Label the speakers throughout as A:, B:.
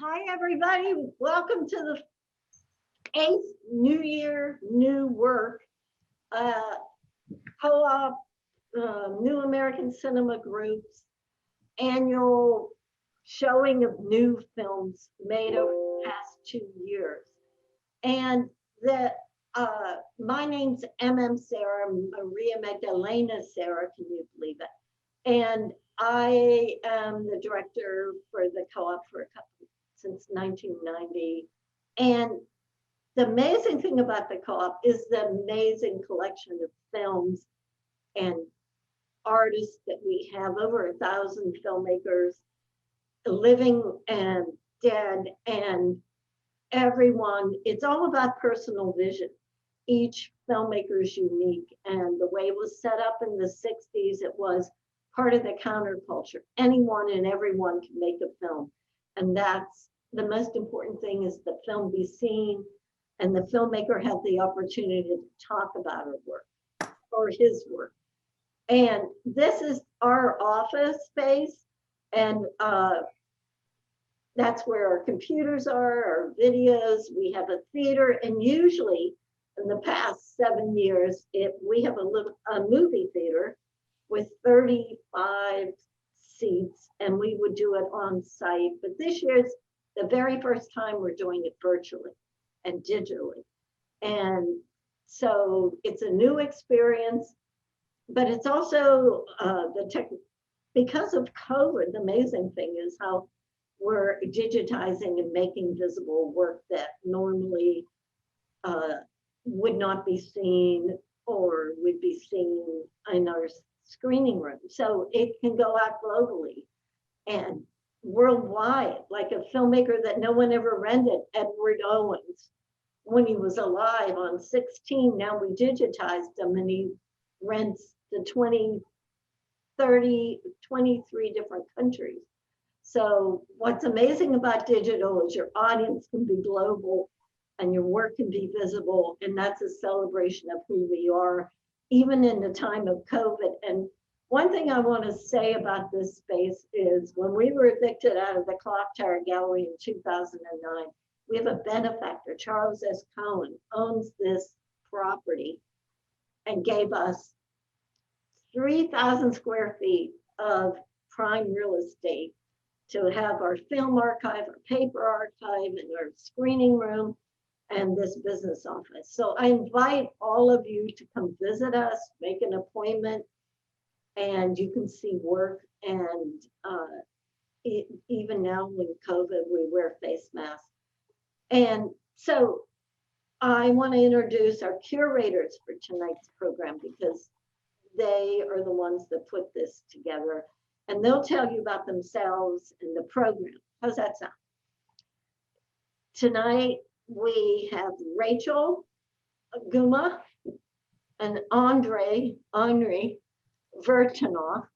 A: Hi, everybody. Welcome to the eighth New Year, New Work uh, co-op New American Cinema Group's annual showing of new films made over the past 2 years. And the my name's Sarah, Maria Magdalena Sarah, can you believe it? And I am the director for the co-op for a couple since 1990. And the amazing thing about the co-op is the amazing collection of films and artists that we have, over 1,000 filmmakers, living and dead, and everyone. It's all about personal vision. Each filmmaker is unique, and the way it was set up in the 60s, it was part of the counterculture. Anyone and everyone can make a film, and that's the most important thing, is the film be seen and the filmmaker had the opportunity to talk about her work or his work. And this is our office space, and that's where our computers are, our videos. We have a theater, and usually in the past 7 years, we have a movie theater with 35 seats, and we would do it on site. But this year's the very first time we're doing it virtually and digitally. And so it's a new experience, but it's also because of COVID, the amazing thing is how we're digitizing and making visible work that normally would not be seen or would be seen in our screening room. So it can go out globally and worldwide, like a filmmaker that no one ever rented, Edward Owens, when he was alive on 16. Now we digitized him and he rents to 20, 30, 23 different countries. So what's amazing about digital is your audience can be global and your work can be visible. And that's a celebration of who we are, even in the time of COVID. And one thing I want to say about this space is when we were evicted out of the Clock Tower Gallery in 2009, we have a benefactor, Charles S. Callan, owns this property and gave us 3,000 square feet of prime real estate to have our film archive, our paper archive, and our screening room, and this business office. So I invite all of you to come visit us, make an appointment, and you can see work. And even now with COVID, we wear face masks. And so I want to introduce our curators for tonight's program, because they are the ones that put this together, and they'll tell you about themselves and the program. How's that sound? Tonight we have Rachel Guma and Henri Vertanoff,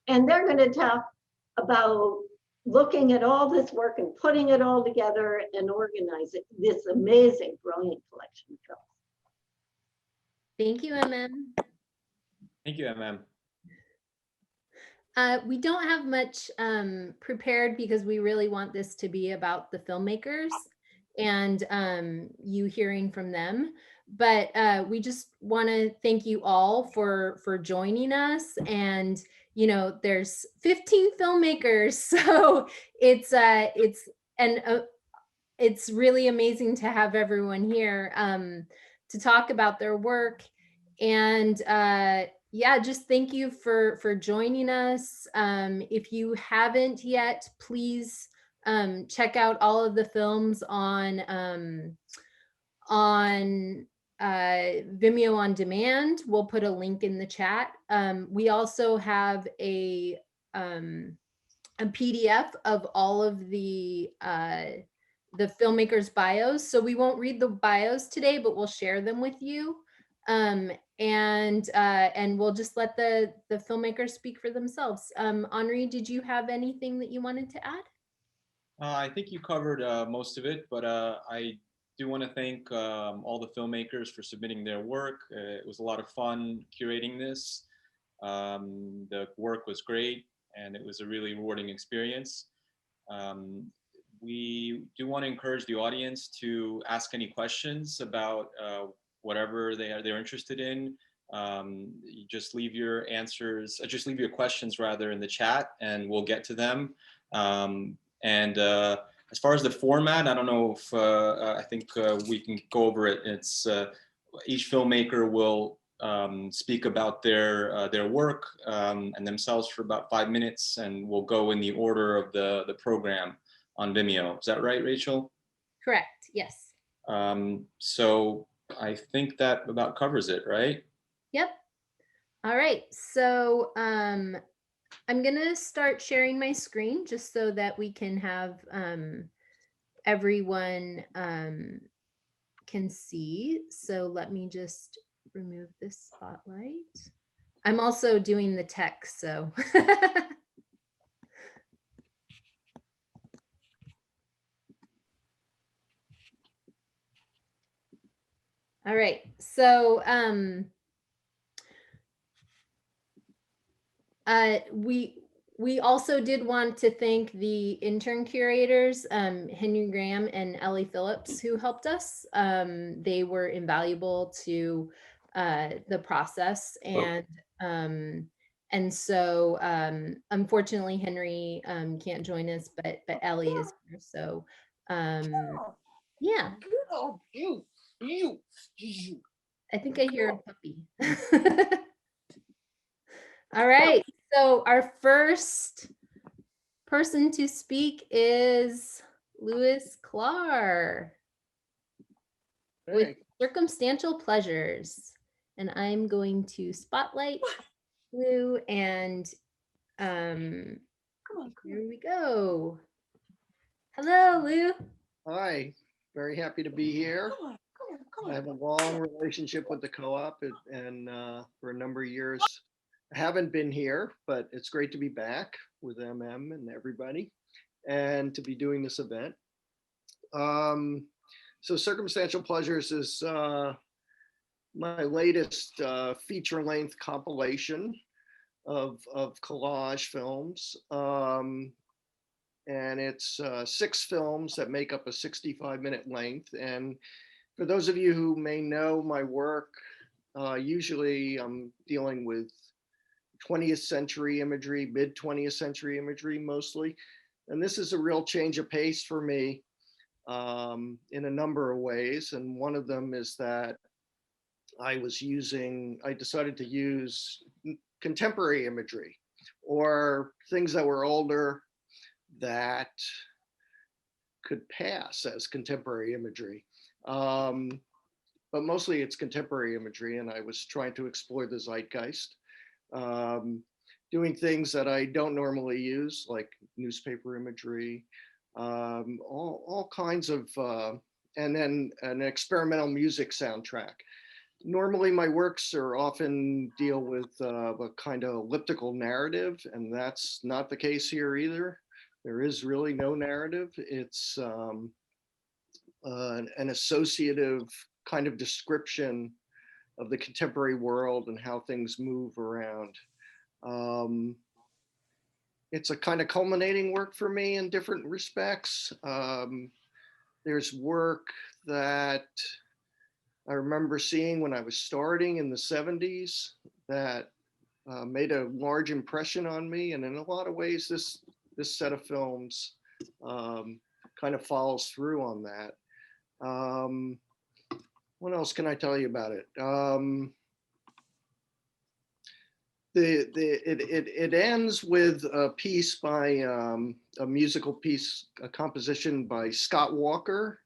A: and they're going to talk about looking at all this work and putting it all together and organizing this amazing, brilliant collection of films.
B: Thank you, MM.
C: Thank you, MM.
B: We don't have much prepared because we really want this to be about the filmmakers and you hearing from them. But we just want to thank you all for joining us. And you know, there's 15 filmmakers, so it's really amazing to have everyone here to talk about their work. And yeah, just thank you for joining us. If you haven't yet, please check out all of the films on Vimeo on Demand. We'll put a link in the chat. We also have a PDF of all of the filmmakers' bios. So we won't read the bios today, but we'll share them with you. And we'll just let the filmmakers speak for themselves. Henri, did you have anything that you wanted to add?
C: I think you covered most of it, but I do want to thank all the filmmakers for submitting their work. It was a lot of fun curating this. The work was great, and it was a really rewarding experience. we do want to encourage the audience to ask any questions about whatever they're interested in. You just leave your answers, just leave your questions rather in the chat, and we'll get to them. And as far as the format, I don't know if I think we can go over it. It's each filmmaker will speak about their work and themselves for about 5 minutes, and we'll go in the order of the program on Vimeo. Is that right, Rachel?
B: Correct. Yes.
C: So I think that about covers it, right?
B: Yep. All right. So I'm gonna start sharing my screen just so that we can have everyone can see. So let me just remove this spotlight. I'm also doing the text, so. All right, so we also did want to thank the intern curators, Henry Graham and Ellie Phillips, who helped us. They were invaluable to the process, and so unfortunately Henry can't join us, but Ellie is here. So yeah. I think I hear a puppy. All right. So our first person to speak is Louis Clark with Circumstantial Pleasures. And I'm going to spotlight Lou, and here we go. Hello, Lou.
D: Hi, very happy to be here. I have a long relationship with the co-op, and for a number of years, I haven't been here, but it's great to be back with MM and everybody and to be doing this event. So Circumstantial Pleasures is my latest feature-length compilation of collage films. And it's 6 films that make up a 65-minute length. And for those of you who may know my work, usually I'm dealing with 20th century imagery, mid 20th century imagery mostly. And this is a real change of pace for me in a number of ways. And one of them is that I decided to use contemporary imagery or things that were older that could pass as contemporary imagery. But mostly it's contemporary imagery, and I was trying to explore the zeitgeist, doing things that I don't normally use, like newspaper imagery, all kinds of, and then an experimental music soundtrack. Normally my works are often deal with a kind of elliptical narrative, and that's not the case here either. There is really no narrative. It's an associative kind of description of the contemporary world and how things move around. It's a kind of culminating work for me in different respects. There's work that I remember seeing when I was starting in the 70s that made a large impression on me. And in a lot of ways, this set of films kind of follows through on that. What else can I tell you about it? It ends with a piece by a musical piece, a composition by Scott Walker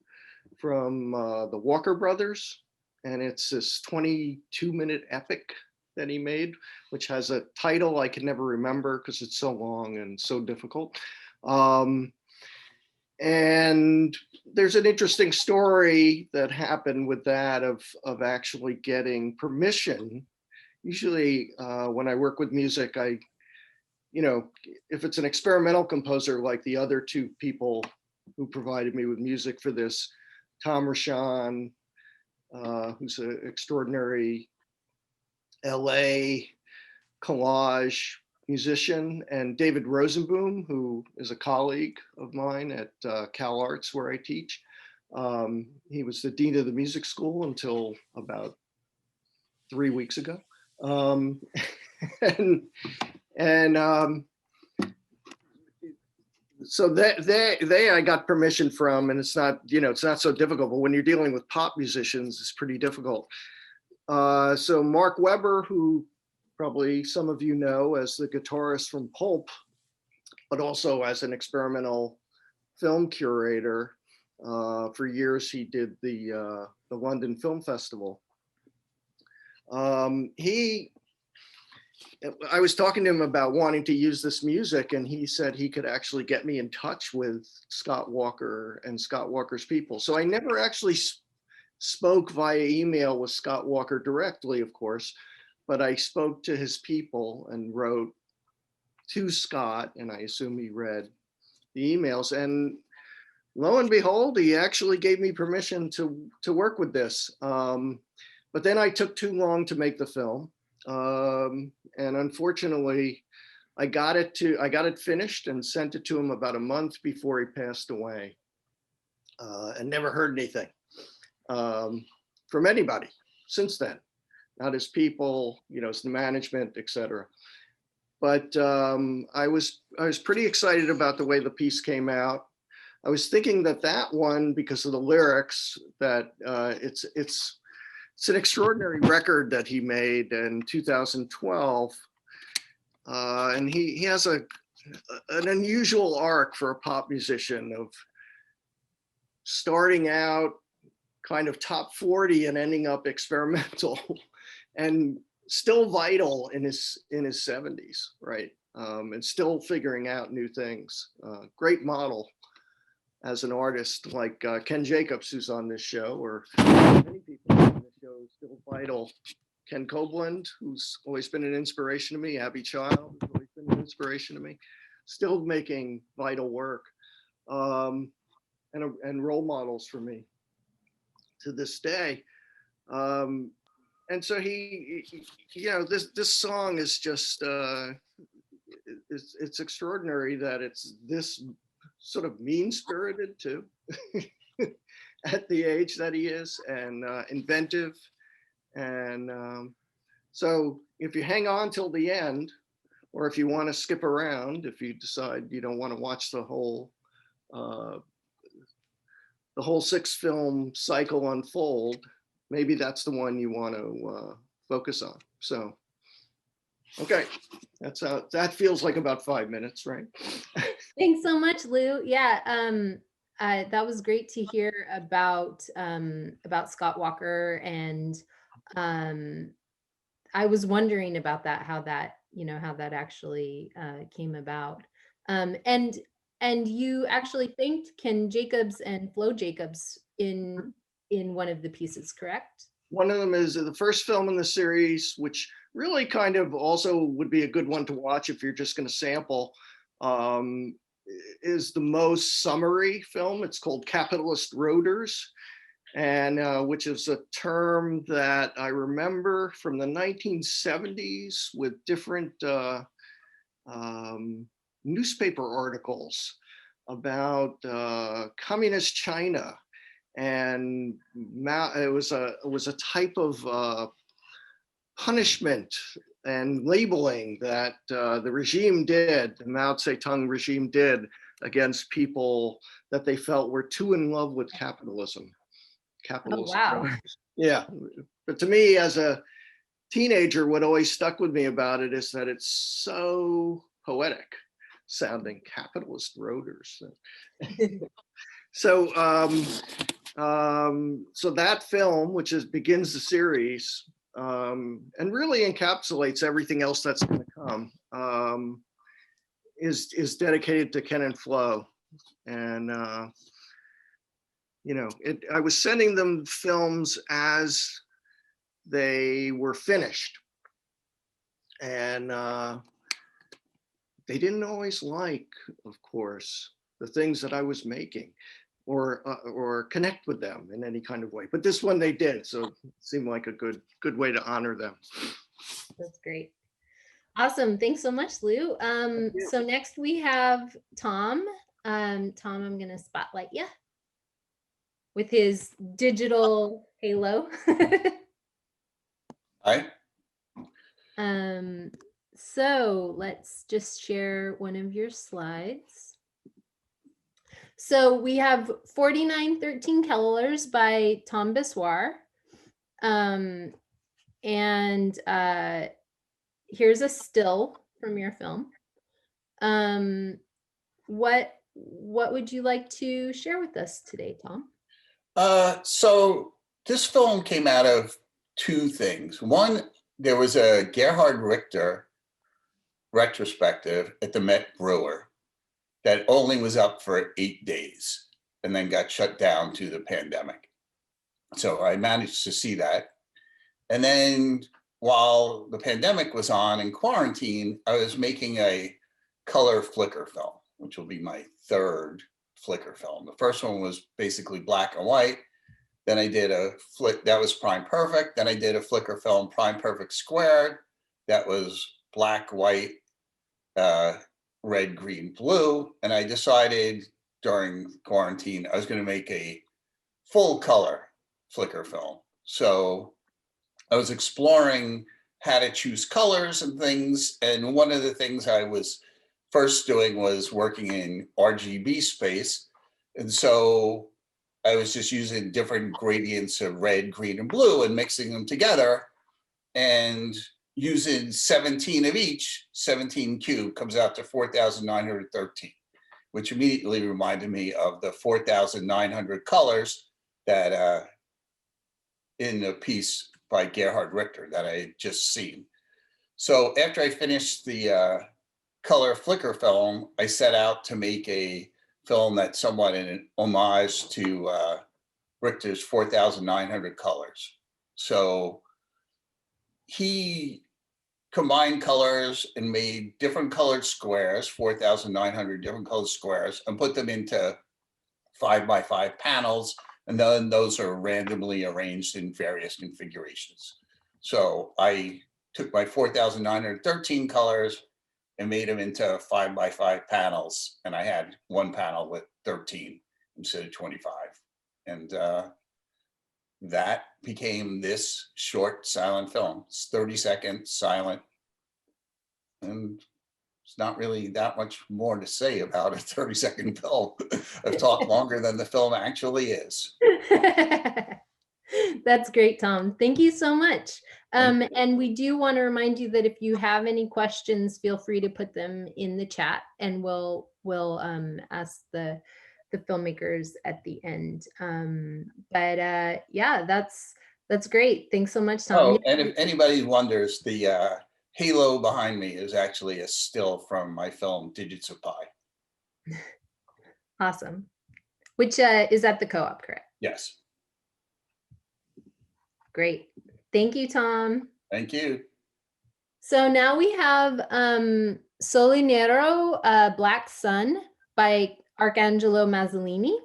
D: from the Walker Brothers. And it's this 22-minute epic that he made, which has a title I can never remember because it's so long and so difficult. And there's an interesting story that happened with that of actually getting permission. Usually when I work with music, if it's an experimental composer like the other 2 people who provided me with music for this, Tom Rashan, who's an extraordinary LA collage musician, and David Rosenboom, who is a colleague of mine at Cal Arts, where I teach. He was the dean of the music school until about 3 weeks ago. And so they I got permission from, and it's not, it's not so difficult, but when you're dealing with pop musicians, it's pretty difficult. So Mark Webber, who probably some of you know as the guitarist from Pulp, but also as an experimental film curator. For years, he did the London Film Festival. I was talking to him about wanting to use this music, and he said he could actually get me in touch with Scott Walker and Scott Walker's people. So I never actually spoke via email with Scott Walker directly, of course, but I spoke to his people and wrote to Scott, and I assume he read the emails. And lo and behold, he actually gave me permission to work with this. But then I took too long to make the film. And unfortunately, I got it finished and sent it to him about a month before he passed away, and never heard anything from anybody since then. Not his people, his management, etc. But I was pretty excited about the way the piece came out. I was thinking that one, because of the lyrics, that it's an extraordinary record that he made in 2012. And he has an unusual arc for a pop musician of starting out kind of top 40 and ending up experimental and still vital in his 70s, right? And still figuring out new things. Great model as an artist, like Ken Jacobs, who's on this show, or many people on this show, still vital. Ken Copeland, who's always been an inspiration to me. Abby Child, who's always been an inspiration to me. Still making vital work, and role models for me to this day. And so this song is just, it's extraordinary that it's this sort of mean-spirited too, at the age that he is, and inventive. And so if you hang on till the end, or if you want to skip around, if you decide you don't want to watch the whole 6-film cycle unfold, maybe that's the one you want to focus on. So, okay, that feels like about 5 minutes, right?
B: Thanks so much, Lou. Yeah, that was great to hear about Scott Walker, and I was wondering about that, how that actually came about. And you actually thanked Ken Jacobs and Flo Jacobs in one of the pieces, correct?
D: One of them is the first film in the series, which really kind of also would be a good one to watch if you're just going to sample, is the most summary film. It's called Capitalist Rotors, and which is a term that I remember from the 1970s with different newspaper articles about communist China. And it was a type of punishment and labeling that the regime did, the Mao Zedong regime did, against people that they felt were too in love with capitalism.
B: Oh, wow.
D: Yeah, but to me as a teenager, what always stuck with me about it is that it's so poetic sounding, capitalist rotors. So so that film, which begins the series, and really encapsulates everything else that's going to come, is dedicated to Ken and Flo. And I was sending them films as they were finished, and they didn't always like, of course, the things that I was making, or connect with them in any kind of way. But this one they did, so it seemed like a good way to honor them.
B: That's great. Awesome. Thanks so much, Lou.
D: you.
B: So next we have Tom. Tom, I'm gonna spotlight you with his digital halo.
E: Hi.
B: So let's just share one of your slides. So we have 4913 Colors by Tom Bissoir. And here's a still from your film. What would you like to share with us today, Tom?
E: So this film came out of two things. One, there was a Gerhard Richter retrospective at the Met Brewer that only was up for 8 days and then got shut down to the pandemic. So I managed to see that. And then while the pandemic was on in quarantine, I was making a color flicker film, which will be my third flicker film. The first one was basically black and white. Then I did a flick, that was Prime Perfect. Then I did a flicker film, Prime Perfect Squared. That was black, white, red, green, blue. And I decided during quarantine, I was going to make a full color flicker film. So I was exploring how to choose colors and things. And one of the things I was first doing was working in RGB space. And so I was just using different gradients of red, green, and blue and mixing them together and using 17 of each. 17 cubed comes out to 4,913, which immediately reminded me of the 4,900 colors that in a piece by Gerhard Richter that I had just seen. So after I finished the color flicker film, I set out to make a film that's somewhat an homage to Richter's 4,900 colors. So he combined colors and made different colored squares, 4,900 different colored squares, and put them into 5x5 panels. And then those are randomly arranged in various configurations. So I took my 4,913 colors and made them into 5x5 panels. And I had one panel with 13 instead of 25. And that became this short silent film. It's 30 seconds silent. And it's not really that much more to say about a 30-second film. I've talked longer than the film actually is.
B: That's great, Tom. Thank you so much. And we do want to remind you that if you have any questions, feel free to put them in the chat, and we'll ask the filmmakers at the end. Yeah, that's great. Thanks so much, Tom.
E: Oh, and if anybody wonders, the halo behind me is actually a still from my film Digits of Pi.
B: Awesome. Which is at the co-op, correct?
E: Yes.
B: Great. Thank you, Tom.
E: Thank you.
B: So now we have Solinero, Black Sun by Arcangelo Mazzolini.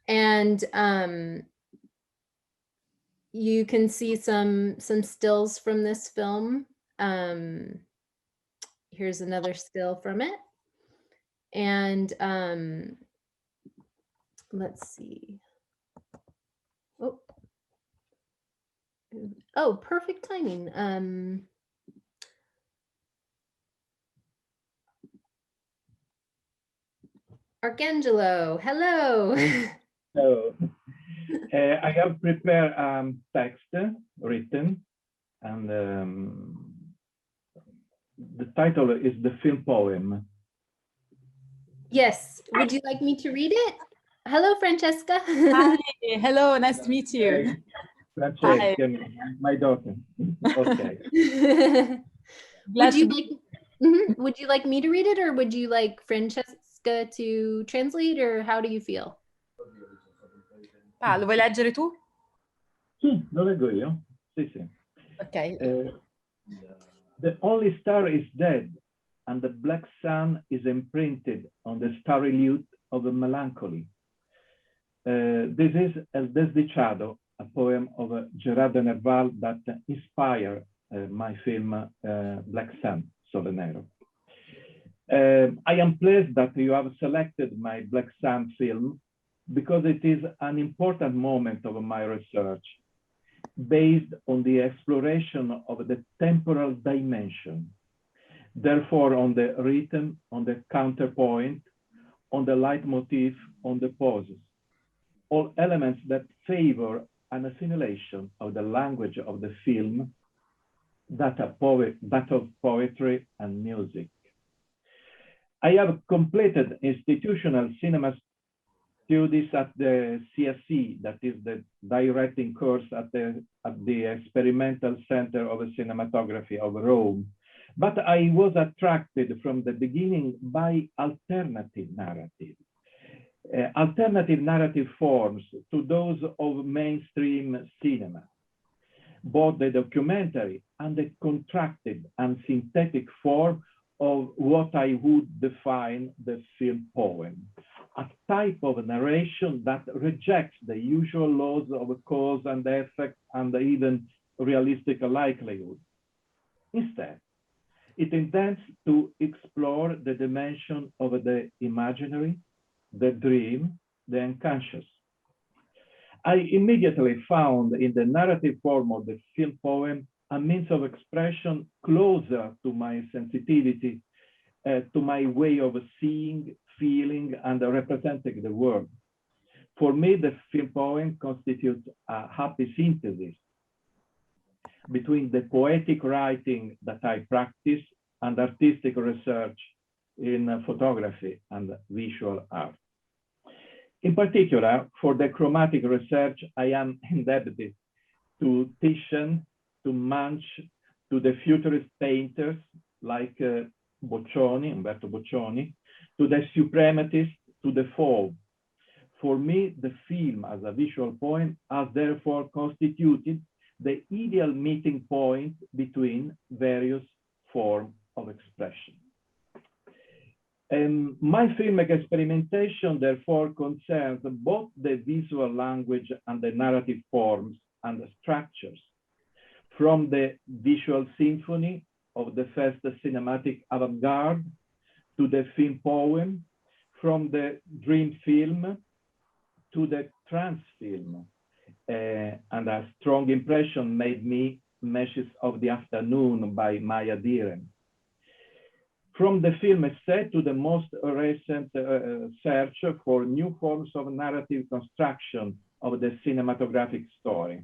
B: And you can see some stills from this film. Here's another still from it. And let's see. Oh, perfect timing. Arcangelo, hello.
F: So I have prepared text written, and the title is The Film Poem.
B: Yes, would you like me to read it? Hello, Francesca.
G: Hi, hello, nice to meet you.
F: Francesca, my daughter. Okay.
B: Would you like me to read it, or would you like Francesca to translate, or how do you feel?
G: Lo vuoi leggere tu?
F: Sì, lo leggo io. Sì, sì.
G: Ok.
F: The only star is dead, and the black sun is imprinted on the starry lute of a melancholy. This is El Desdichado, a poem of Gerardo Nerval that inspired my film Black Sun, Sole Nero. I am pleased that you have selected my Black Sun film because it is an important moment of my research based on the exploration of the temporal dimension, therefore on the rhythm, on the counterpoint, on the leitmotif, on the pauses, all elements that favor an assimilation of the language of the film, that of poetry and music. I have completed institutional cinema studies at the CSC, that is the directing course at the Experimental Center of Cinematography of Rome. But I was attracted from the beginning by alternative narrative. Alternative narrative forms to those of mainstream cinema, both the documentary and the contracted and synthetic form of what I would define the film poem, a type of narration that rejects the usual laws of cause and effect and even realistic likelihood. Instead, it intends to explore the dimension of the imaginary, the dream, the unconscious. I immediately found in the narrative form of the film poem a means of expression closer to my sensitivity, to my way of seeing, feeling, and representing the world. For me, the film poem constitutes a happy synthesis between the poetic writing that I practice and artistic research in photography and visual art. In particular, for the chromatic research, I am indebted to Titian, to Munch, to the futurist painters like Umberto Boccioni, to the suprematists, to the Fauve. For me, the film as a visual poem has therefore constituted the ideal meeting point between various forms of expression. My filmic experimentation therefore concerns both the visual language and the narrative forms and the structures, from the visual symphony of the first cinematic avant-garde to the film poem, from the dream film to the trance film. And a strong impression made me Meshes of the Afternoon by Maya Deren. From the film essay to the most recent search for new forms of narrative construction of the cinematographic story.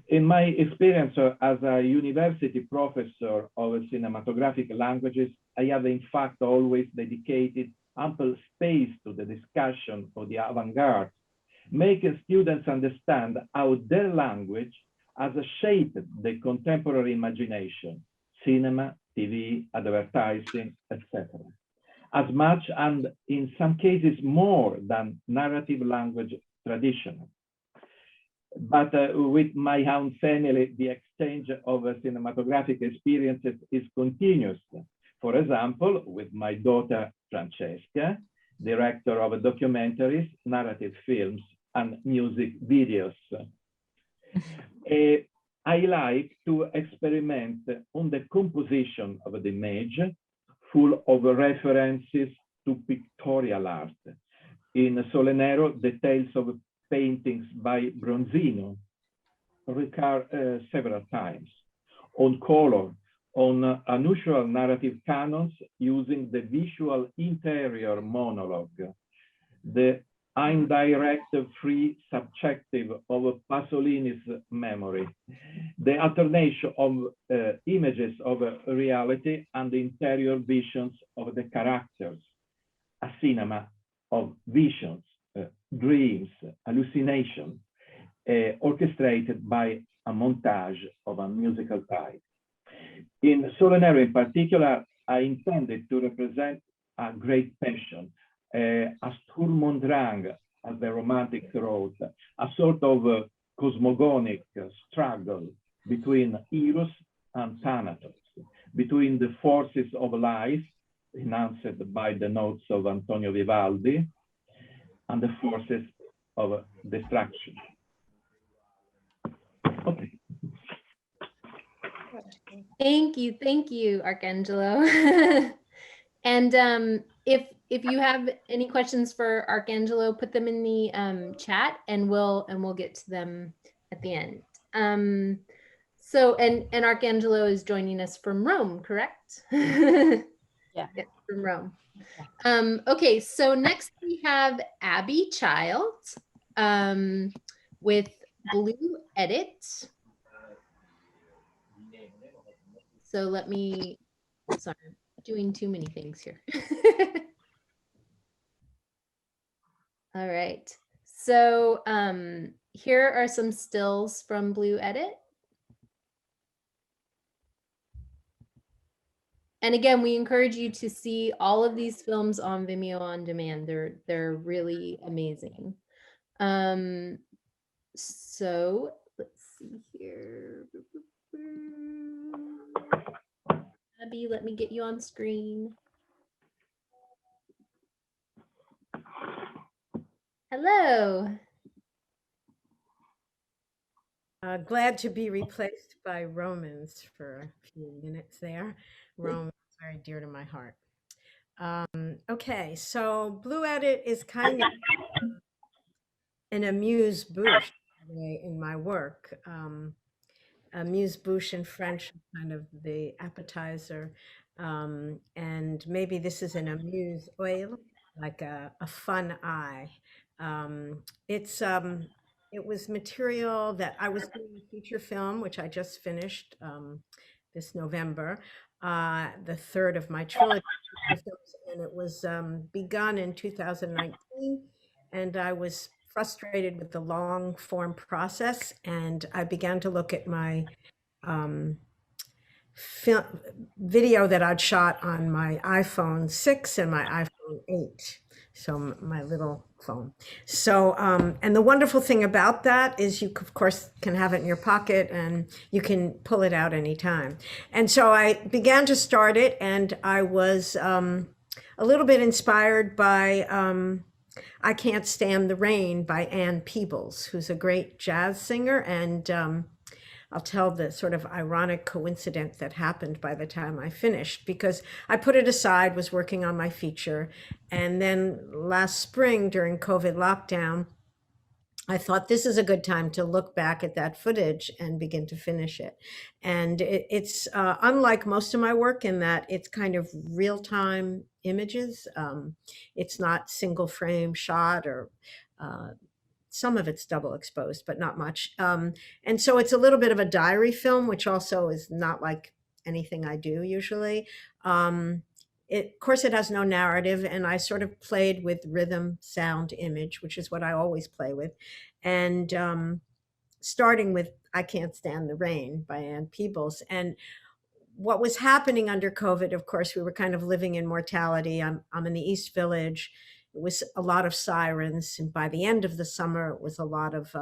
F: In my experience as a university professor of cinematographic languages, I have in fact always dedicated ample space to the discussion of the avant-garde, making students understand how their language has shaped the contemporary imagination, cinema, TV, advertising, etc. As much and in some cases more than narrative language traditional. But with my own family, the exchange of cinematographic experiences is continuous. For example, with my daughter Francesca, director of documentaries, narrative films, and music videos. I like to experiment on the composition of the image, full of references to pictorial art. In Sole Nero, the tales of paintings by Bronzino recur several times. On color, on unusual narrative canons using the visual interior monologue, the indirect free subjective of Pasolini's memory, the alternation of images of reality and the interior visions of the characters, a cinema of visions, dreams, hallucination, orchestrated by a montage of a musical type. In Sole Nero in particular, I intended to represent a great passion, a Sturm und Drang, as the Romantics wrote, a sort of cosmogonic struggle between Eros and Thanatos, between the forces of life, enhanced by the notes of Antonio Vivaldi, and the forces of destruction. Okay.
B: Thank you, Arcangelo. And if you have any questions for Arcangelo, put them in the chat, and we'll get to them at the end. So and Arcangelo is joining us from Rome, correct?
G: Yeah.
B: Yes, from Rome. Okay, so next we have Abby Child with Blue Edit. So let me, sorry, I'm doing too many things here. All right, so here are some stills from Blue Edit. And again, we encourage you to see all of these films on Vimeo on demand. They're really amazing. So let's see here. Abby, let me get you on screen. Hello.
H: Glad to be replaced by Romans for a few minutes there. Rome is very dear to my heart. Okay, so Blue Edit is kind of an amuse-bouche in my work. Amuse-bouche in French, kind of the appetizer. And maybe this is an amuse-oeil, like a fun eye. It was material that I was doing a feature film, which I just finished this November, the third of my trilogy of films, and it was begun in 2019, and I was frustrated with the long form process, and I began to look at my video that I'd shot on my iPhone 6 and my iPhone 8. So my little phone. So, and the wonderful thing about that is you, of course, can have it in your pocket and you can pull it out anytime. And so I began to start it, and I was a little bit inspired by I Can't Stand the Rain by Ann Peebles, who's a great jazz singer. And I'll tell the sort of ironic coincidence that happened by the time I finished, because I put it aside, was working on my feature. And then last spring during COVID lockdown, I thought this is a good time to look back at that footage and begin to finish it. And it's unlike most of my work in that it's kind of real-time images. It's not single frame shot, or some of it's double exposed, but not much. And so it's a little bit of a diary film, which also is not like anything I do usually. Of course, it has no narrative, and I sort of played with rhythm, sound, image, which is what I always play with. And starting with I Can't Stand the Rain by Ann Peebles. And what was happening under COVID, of course, we were kind of living in mortality. I'm in the East Village. It was a lot of sirens. And by the end of the summer, it was a lot of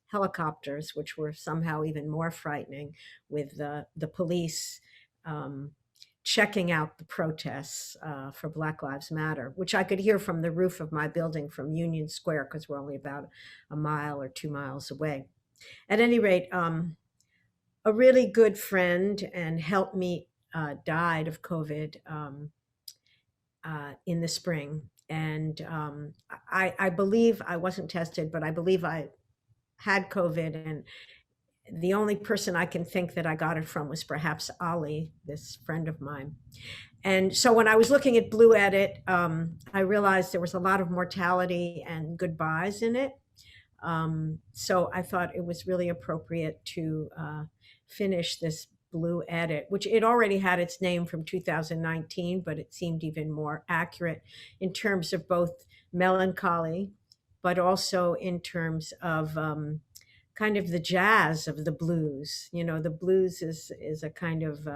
H: helicopters, which were somehow even more frightening, with the police checking out the protests for Black Lives Matter, which I could hear from the roof of my building from Union Square, because we're only about a mile or 2 miles away. At any rate, a really good friend and helpmate died of COVID in the spring. And I believe I wasn't tested, but I believe I had COVID. And the only person I can think that I got it from was perhaps Ali, this friend of mine. And so when I was looking at Blue Edit, I realized there was a lot of mortality and goodbyes in it. So I thought it was really appropriate to finish this Blue Edit, which it already had its name from 2019, but it seemed even more accurate in terms of both melancholy, but also in terms of kind of the jazz of the blues. You know, the blues is a kind of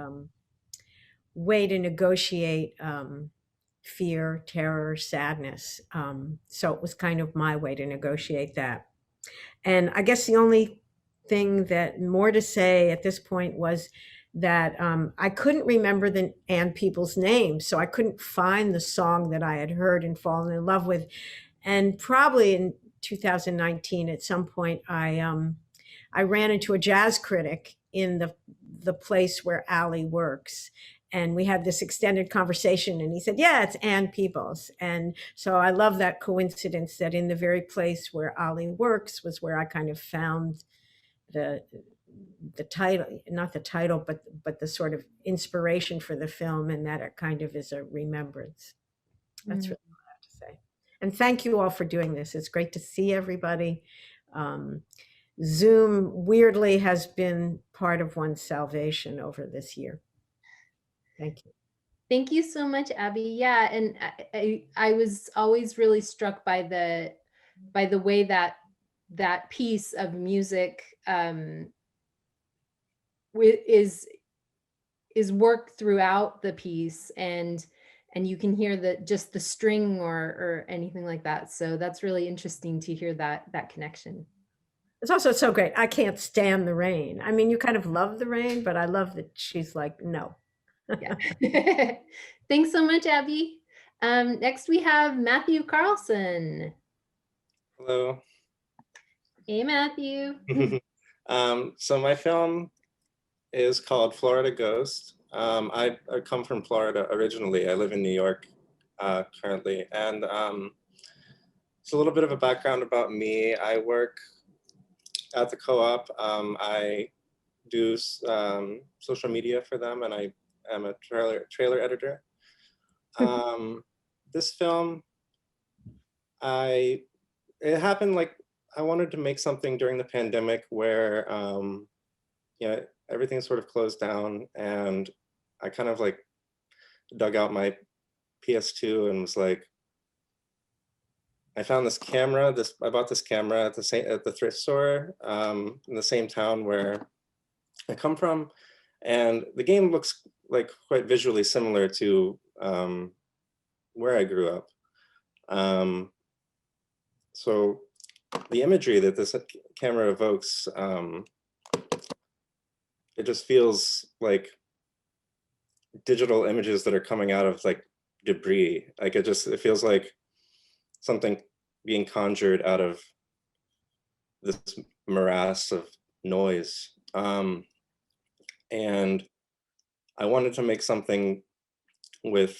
H: way to negotiate fear, terror, sadness. So it was kind of my way to negotiate that. And I guess the only thing that more to say at this point was that I couldn't remember the Ann Peebles name, so I couldn't find the song that I had heard and fallen in love with. And probably in 2019, at some point, I ran into a jazz critic in the place where Ali works. And we had this extended conversation, and he said, yeah, it's Ann Peebles. And so I love that coincidence that in the very place where Ali works was where I kind of found the title, not the title, but the sort of inspiration for the film, and that it kind of is a remembrance. That's really all I have to say. And thank you all for doing this. It's great to see everybody. Zoom weirdly has been part of one's salvation over this year. Thank you.
B: Thank you so much, Abby. Yeah, and I was always really struck by the way that that piece of music is worked throughout the piece, and you can hear just the string or anything like that. So that's really interesting to hear that connection.
H: It's also so great. I can't stand the rain. I mean, you kind of love the rain, but I love that she's like, no.
B: Yeah. Thanks so much, Abby. Next we have Matthew Carlson.
I: Hello.
B: Hey, Matthew.
I: So my film is called Florida Ghost. I come from Florida originally. I live in New York currently. And it's a little bit of a background about me. I work at the co-op. I do social media for them, and I am a trailer editor. This film, it happened like I wanted to make something during the pandemic where everything sort of closed down, and I kind of like dug out my PS2 and was like, I found this camera. I bought this camera at the thrift store in the same town where I come from, and the game looks like quite visually similar to where I grew up. So the imagery that this camera evokes, it just feels like digital images that are coming out of like debris. Like it feels like something being conjured out of this morass of noise. And I wanted to make something with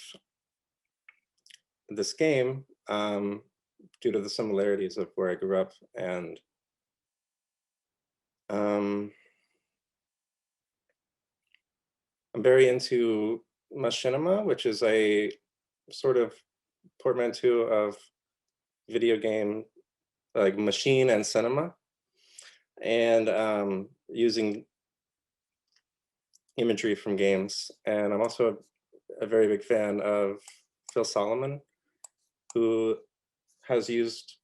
I: this game due to the similarities of where I grew up. And I'm very into machinima, which is a sort of portmanteau of video game, like machine and cinema, and using imagery from games. And I'm also a very big fan of Phil Solomon, who has used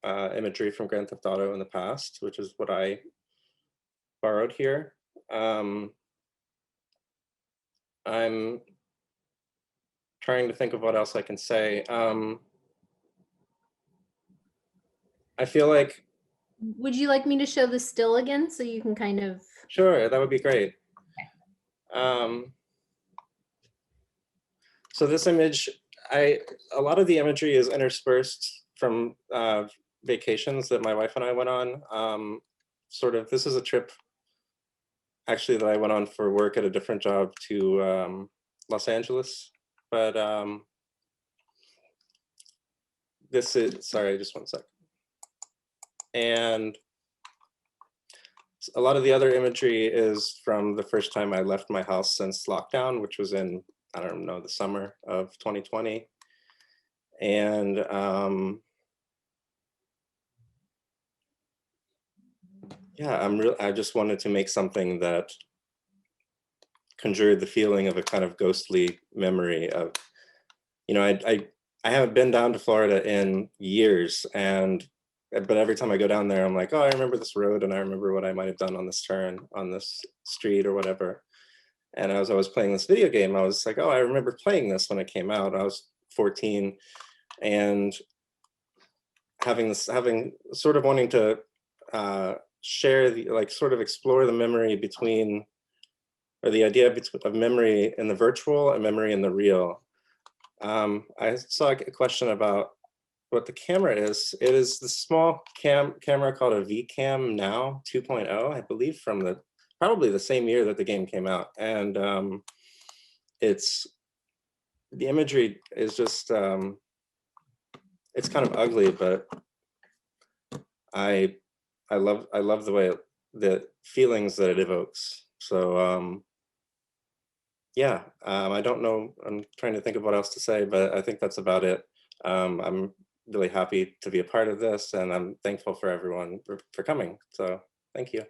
I: imagery from Grand Theft Auto in the past, which is what I borrowed here. I'm trying to think of what else I can say. I feel like...
B: Would you like me to show the still again so you can kind of...
I: Sure, that would be great. Okay. So this image, a lot of the imagery is interspersed from vacations that my wife and I went on. This is a trip actually that I went on for work at a different job to Los Angeles. But this is, sorry, just one sec. And a lot of the other imagery is from the first time I left my house since lockdown, which was in, I don't know, the summer of 2020. And yeah, I just wanted to make something that conjured the feeling of a kind of ghostly memory of, I haven't been down to Florida in years, but every time I go down there, I'm like, oh, I remember this road, and I remember what I might have done on this turn, on this street or whatever. And as I was playing this video game, I was like, oh, I remember playing this when it came out. I was 14, and having sort of wanting to share sort of explore the memory between, or the idea of memory in the virtual and memory in the real. I saw a question about what the camera is. It is the small camera called a VCam Now 2.0, I believe, from the probably the same year that the game came out. And the imagery is just, it's kind of ugly, but I love the way the feelings that it evokes. So yeah, I don't know, I'm trying to think of what else to say, but I think that's about it. I'm really happy to be a part of this, and I'm thankful for everyone for coming. So thank you.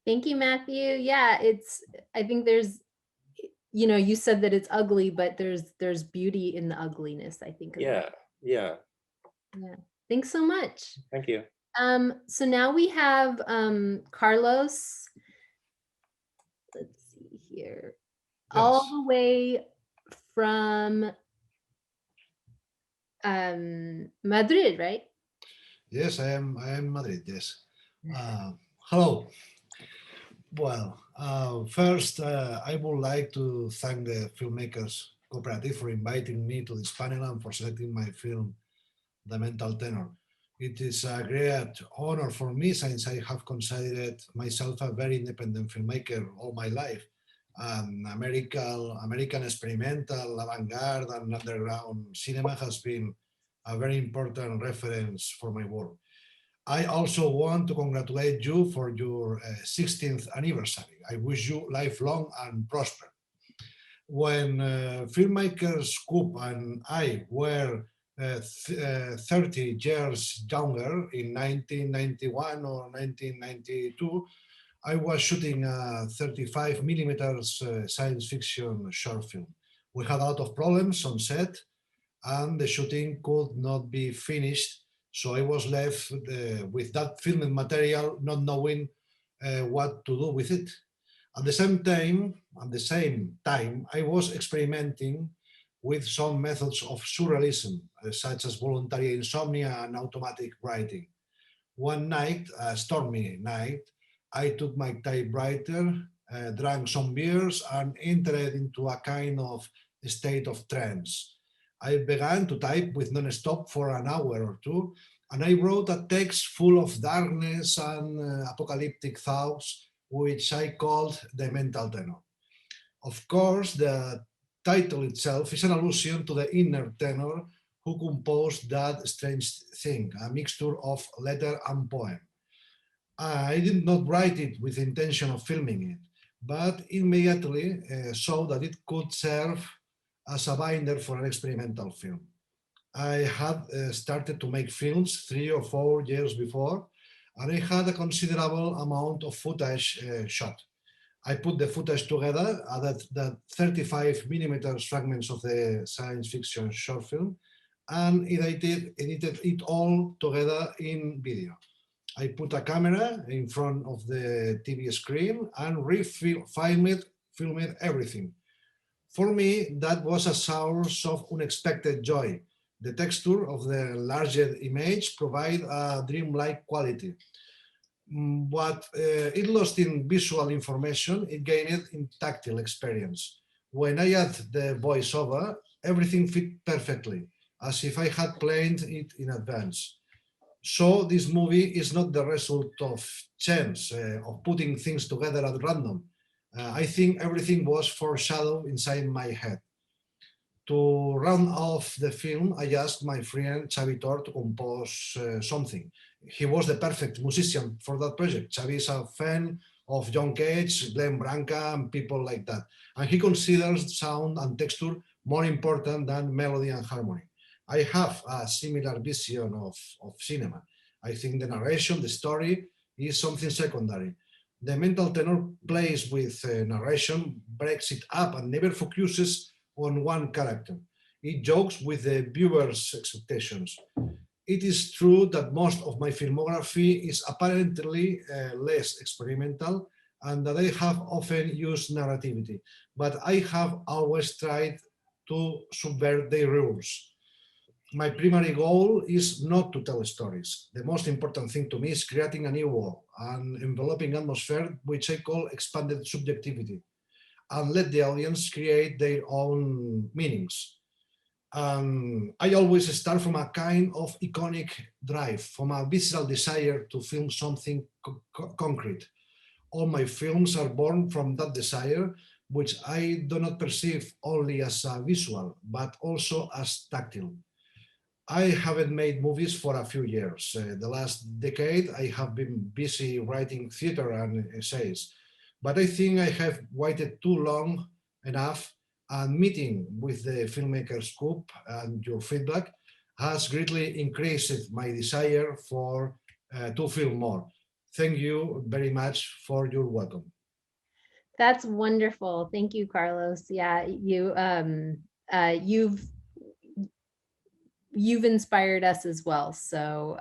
B: Thank you, Matthew. Yeah, I think there's, you said that it's ugly, but there's beauty in the ugliness, I think.
I: Yeah.
B: Thanks so much.
I: Thank you.
B: So now we have Carlos. Let's see here. All the way from Madrid, right?
J: Yes, I am Madrid, yes. Hello. Well, first, I would like to thank the Filmmakers Cooperative for inviting me to this panel and for selecting my film, The Mental Tenor. It is a great honor for me since I have considered myself a very independent filmmaker all my life. American experimental, avant-garde and underground cinema has been a very important reference for my work. I also want to congratulate you for your 16th anniversary. I wish you lifelong and prosper. When filmmakers Coop and I were 30 years younger in 1991 or 1992, I was shooting a 35 millimeters science fiction short film. We had a lot of problems on set and the shooting could not be finished. So I was left with that filming material, not knowing what to do with it. At the same time, I was experimenting with some methods of surrealism, such as voluntary insomnia and automatic writing. One night, a stormy night, I took my typewriter, drank some beers, and entered into a kind of state of trance. I began to type with non-stop for an hour or two, and I wrote a text full of darkness and apocalyptic thoughts, which I called The Mental Tenor. Of course, the title itself is an allusion to the inner tenor who composed that strange thing, a mixture of letter and poem. I did not write it with the intention of filming it, but immediately saw that it could serve as a binder for an experimental film. I had started to make films 3 or 4 years before, and I had a considerable amount of footage shot. I put the footage together, added the 35 millimeters fragments of the science fiction short film, and edited it all together in video. I put a camera in front of the TV screen and filmed everything. For me, that was a source of unexpected joy. The texture of the larger image provided a dreamlike quality. What it lost in visual information, it gained in tactile experience. When I add the voiceover, everything fit perfectly, as if I had planned it in advance. So this movie is not the result of chance, of putting things together at random. I think everything was foreshadowed inside my head. To round off the film, I asked my friend Xavi Tor to compose something. He was the perfect musician for that project. Xavi is a fan of John Cage, Glenn Branca, and people like that. And he considers sound and texture more important than melody and harmony. I have a similar vision of cinema. I think the narration, the story, is something secondary. The mental tenor plays with narration, breaks it up, and never focuses on one character. It jokes with the viewer's expectations. It is true that most of my filmography is apparently less experimental and that I have often used narrativity, but I have always tried to subvert their rules. My primary goal is not to tell stories. The most important thing to me is creating a new world, an enveloping atmosphere, which I call expanded subjectivity, and let the audience create their own meanings. I always start from a kind of iconic drive, from a visceral desire to film something concrete. All my films are born from that desire, which I do not perceive only as a visual, but also as tactile. I haven't made movies for a few years. The last decade, I have been busy writing theater and essays, but I think I have waited too long enough, and meeting with the filmmakers group and your feedback has greatly increased my desire for to film more. Thank you very much for your welcome.
B: That's wonderful. Thank you, Carlos. Yeah, you've inspired us as well. So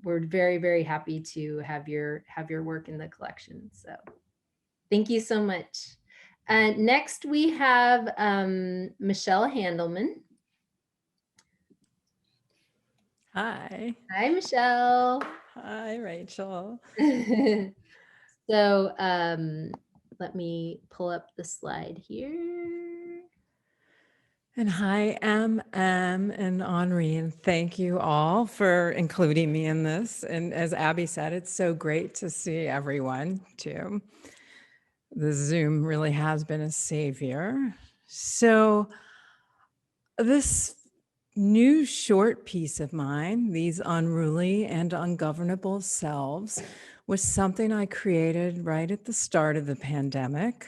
B: we're very, very happy to have your work in the collection. So thank you so much. Next we have Michelle Handelman.
G: Hi.
B: Hi, Michelle.
G: Hi, Rachel.
B: So let me pull up the slide here.
G: And hi, Em and Henri, and thank you all for including me in this. And as Abby said, it's so great to see everyone too. The Zoom really has been a savior. So this new short piece of mine, These Unruly and Ungovernable Selves, was something I created right at the start of the pandemic.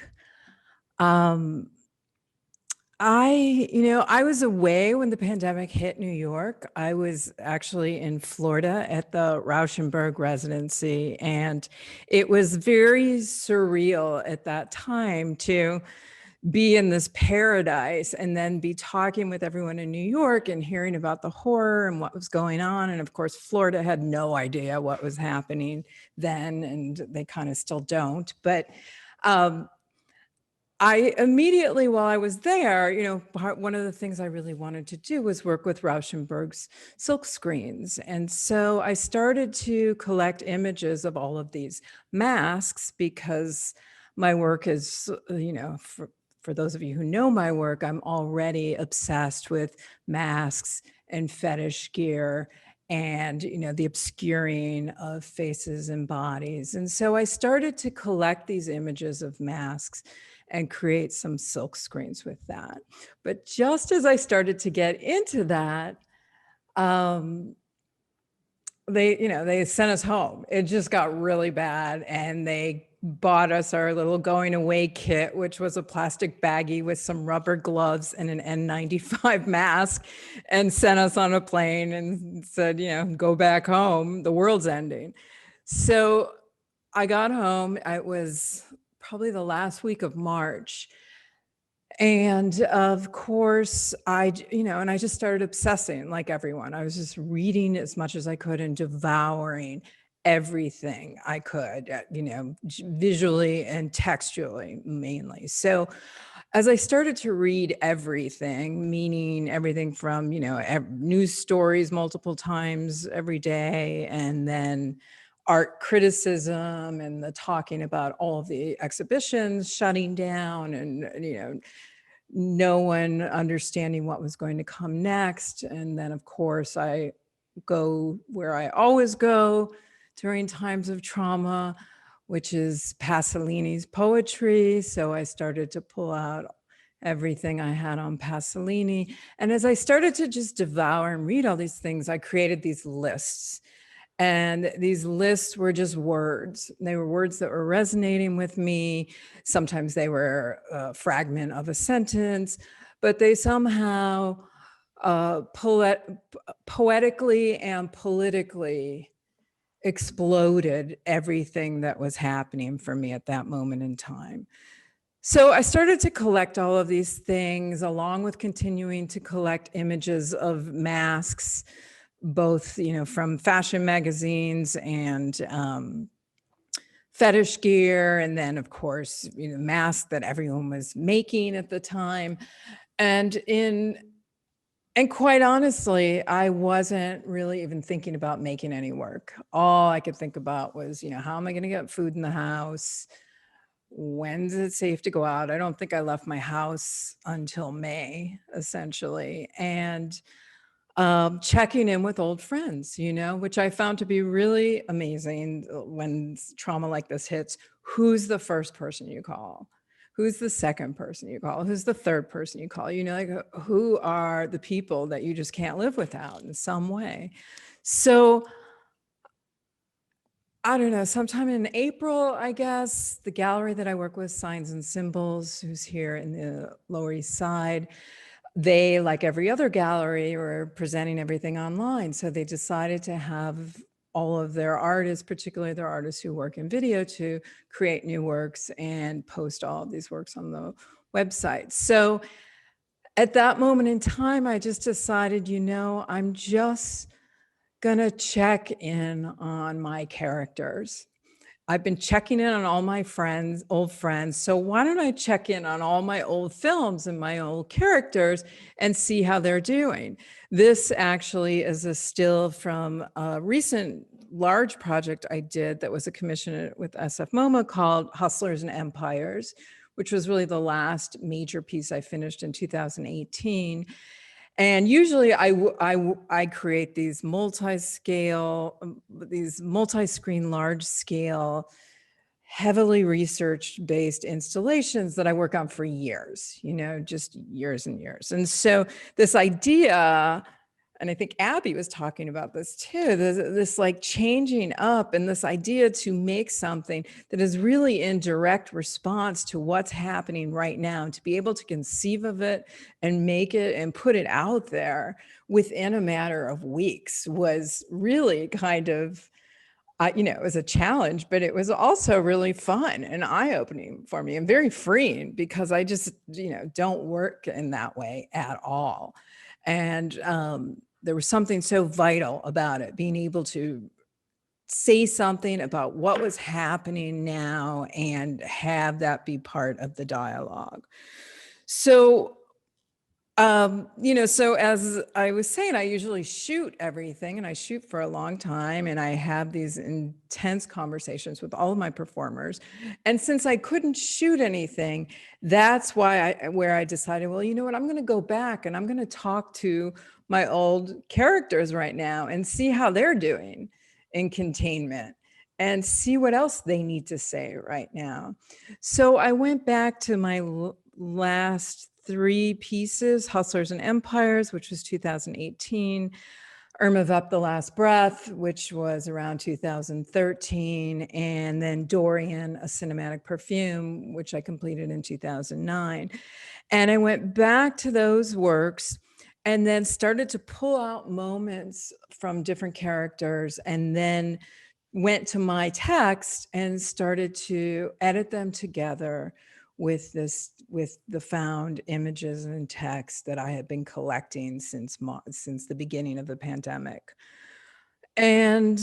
G: I was away when the pandemic hit New York. I was actually in Florida at the Rauschenberg residency, and it was very surreal at that time to be in this paradise and then be talking with everyone in New York and hearing about the horror and what was going on. And of course, Florida had no idea what was happening then, and they kind of still don't. But I immediately, while I was there, one of the things I really wanted to do was work with Rauschenberg's silk screens. And so I started to collect images of all of these masks because my work is, for those of you who know my work, I'm already obsessed with masks and fetish gear and, the obscuring of faces and bodies. And so I started to collect these images of masks and create some silk screens with that. But just as I started to get into that, they sent us home. It just got really bad, and they bought us our little going away kit, which was a plastic baggie with some rubber gloves and an N95 mask, and sent us on a plane and said, go back home. The world's ending. So I got home. It was probably the last week of March. And of course, I just started obsessing like everyone. I was just reading as much as I could and devouring everything I could, visually and textually mainly. So as I started to read everything, meaning everything from, news stories multiple times every day, and then art criticism and the talking about all of the exhibitions shutting down and, no one understanding what was going to come next. And then, of course, I go where I always go during times of trauma, which is Pasolini's poetry. So I started to pull out everything I had on Pasolini. And as I started to just devour and read all these things, I created these lists. And these lists were just words. They were words that were resonating with me. Sometimes they were a fragment of a sentence, but they somehow poetically and politically exploded everything that was happening for me at that moment in time. So I started to collect all of these things, along with continuing to collect images of masks, both, from fashion magazines and fetish gear. And then, of course, masks that everyone was making at the time. And quite honestly, I wasn't really even thinking about making any work. All I could think about was, how am I going to get food in the house? When's it safe to go out? I don't think I left my house until May, essentially. And checking in with old friends, you know, which I found to be really amazing when trauma like this hits. Who's the first person you call? Who's the second person you call? Who's the third person you call? You know, like who are the people that you just can't live without in some way? So I don't know, sometime in April, I guess, the gallery that I work with, Signs and Symbols, who's here in the Lower East Side, they, like every other gallery, were presenting everything online. So they decided to have all of their artists, particularly their artists who work in video, to create new works and post all of these works on the website. So at that moment in time, I just decided, you know, I'm just gonna check in on my characters. I've been checking in on all my friends, old friends. So why don't I check in on all my old films and my old characters and see how they're doing? This actually is a still from a recent large project I did that was a commission with SF MoMA called Hustlers and Empires, which was really the last major piece I finished in 2018. And usually I create these multi-scale, these multi-screen, large-scale, heavily research-based installations that I work on for years, you know, just years and years. And so this idea, and I think Abby was talking about this too, this like changing up and this idea to make something that is really in direct response to what's happening right now, to be able to conceive of it and make it and put it out there within a matter of weeks was really kind of, you know, it was a challenge, but it was also really fun and eye-opening for me and very freeing because I just, you know, don't work in that way at all. And there was something so vital about it, being able to say something about what was happening now and have that be part of the dialogue. So you know, so as I was saying, I usually shoot everything and I shoot for a long time and I have these intense conversations with all of my performers. And since I couldn't shoot anything, that's why where I decided, well, you know what, I'm going to go back and I'm going to talk to my old characters right now and see how they're doing in containment and see what else they need to say right now. So I went back to my last 3 pieces, Hustlers and Empires, which was 2018, Irma Vep, The Last Breath, which was around 2013, and then Dorian, A Cinematic Perfume, which I completed in 2009. And I went back to those works and then started to pull out moments from different characters and then went to my text and started to edit them together with the found images and text that I had been collecting since the beginning of the pandemic. And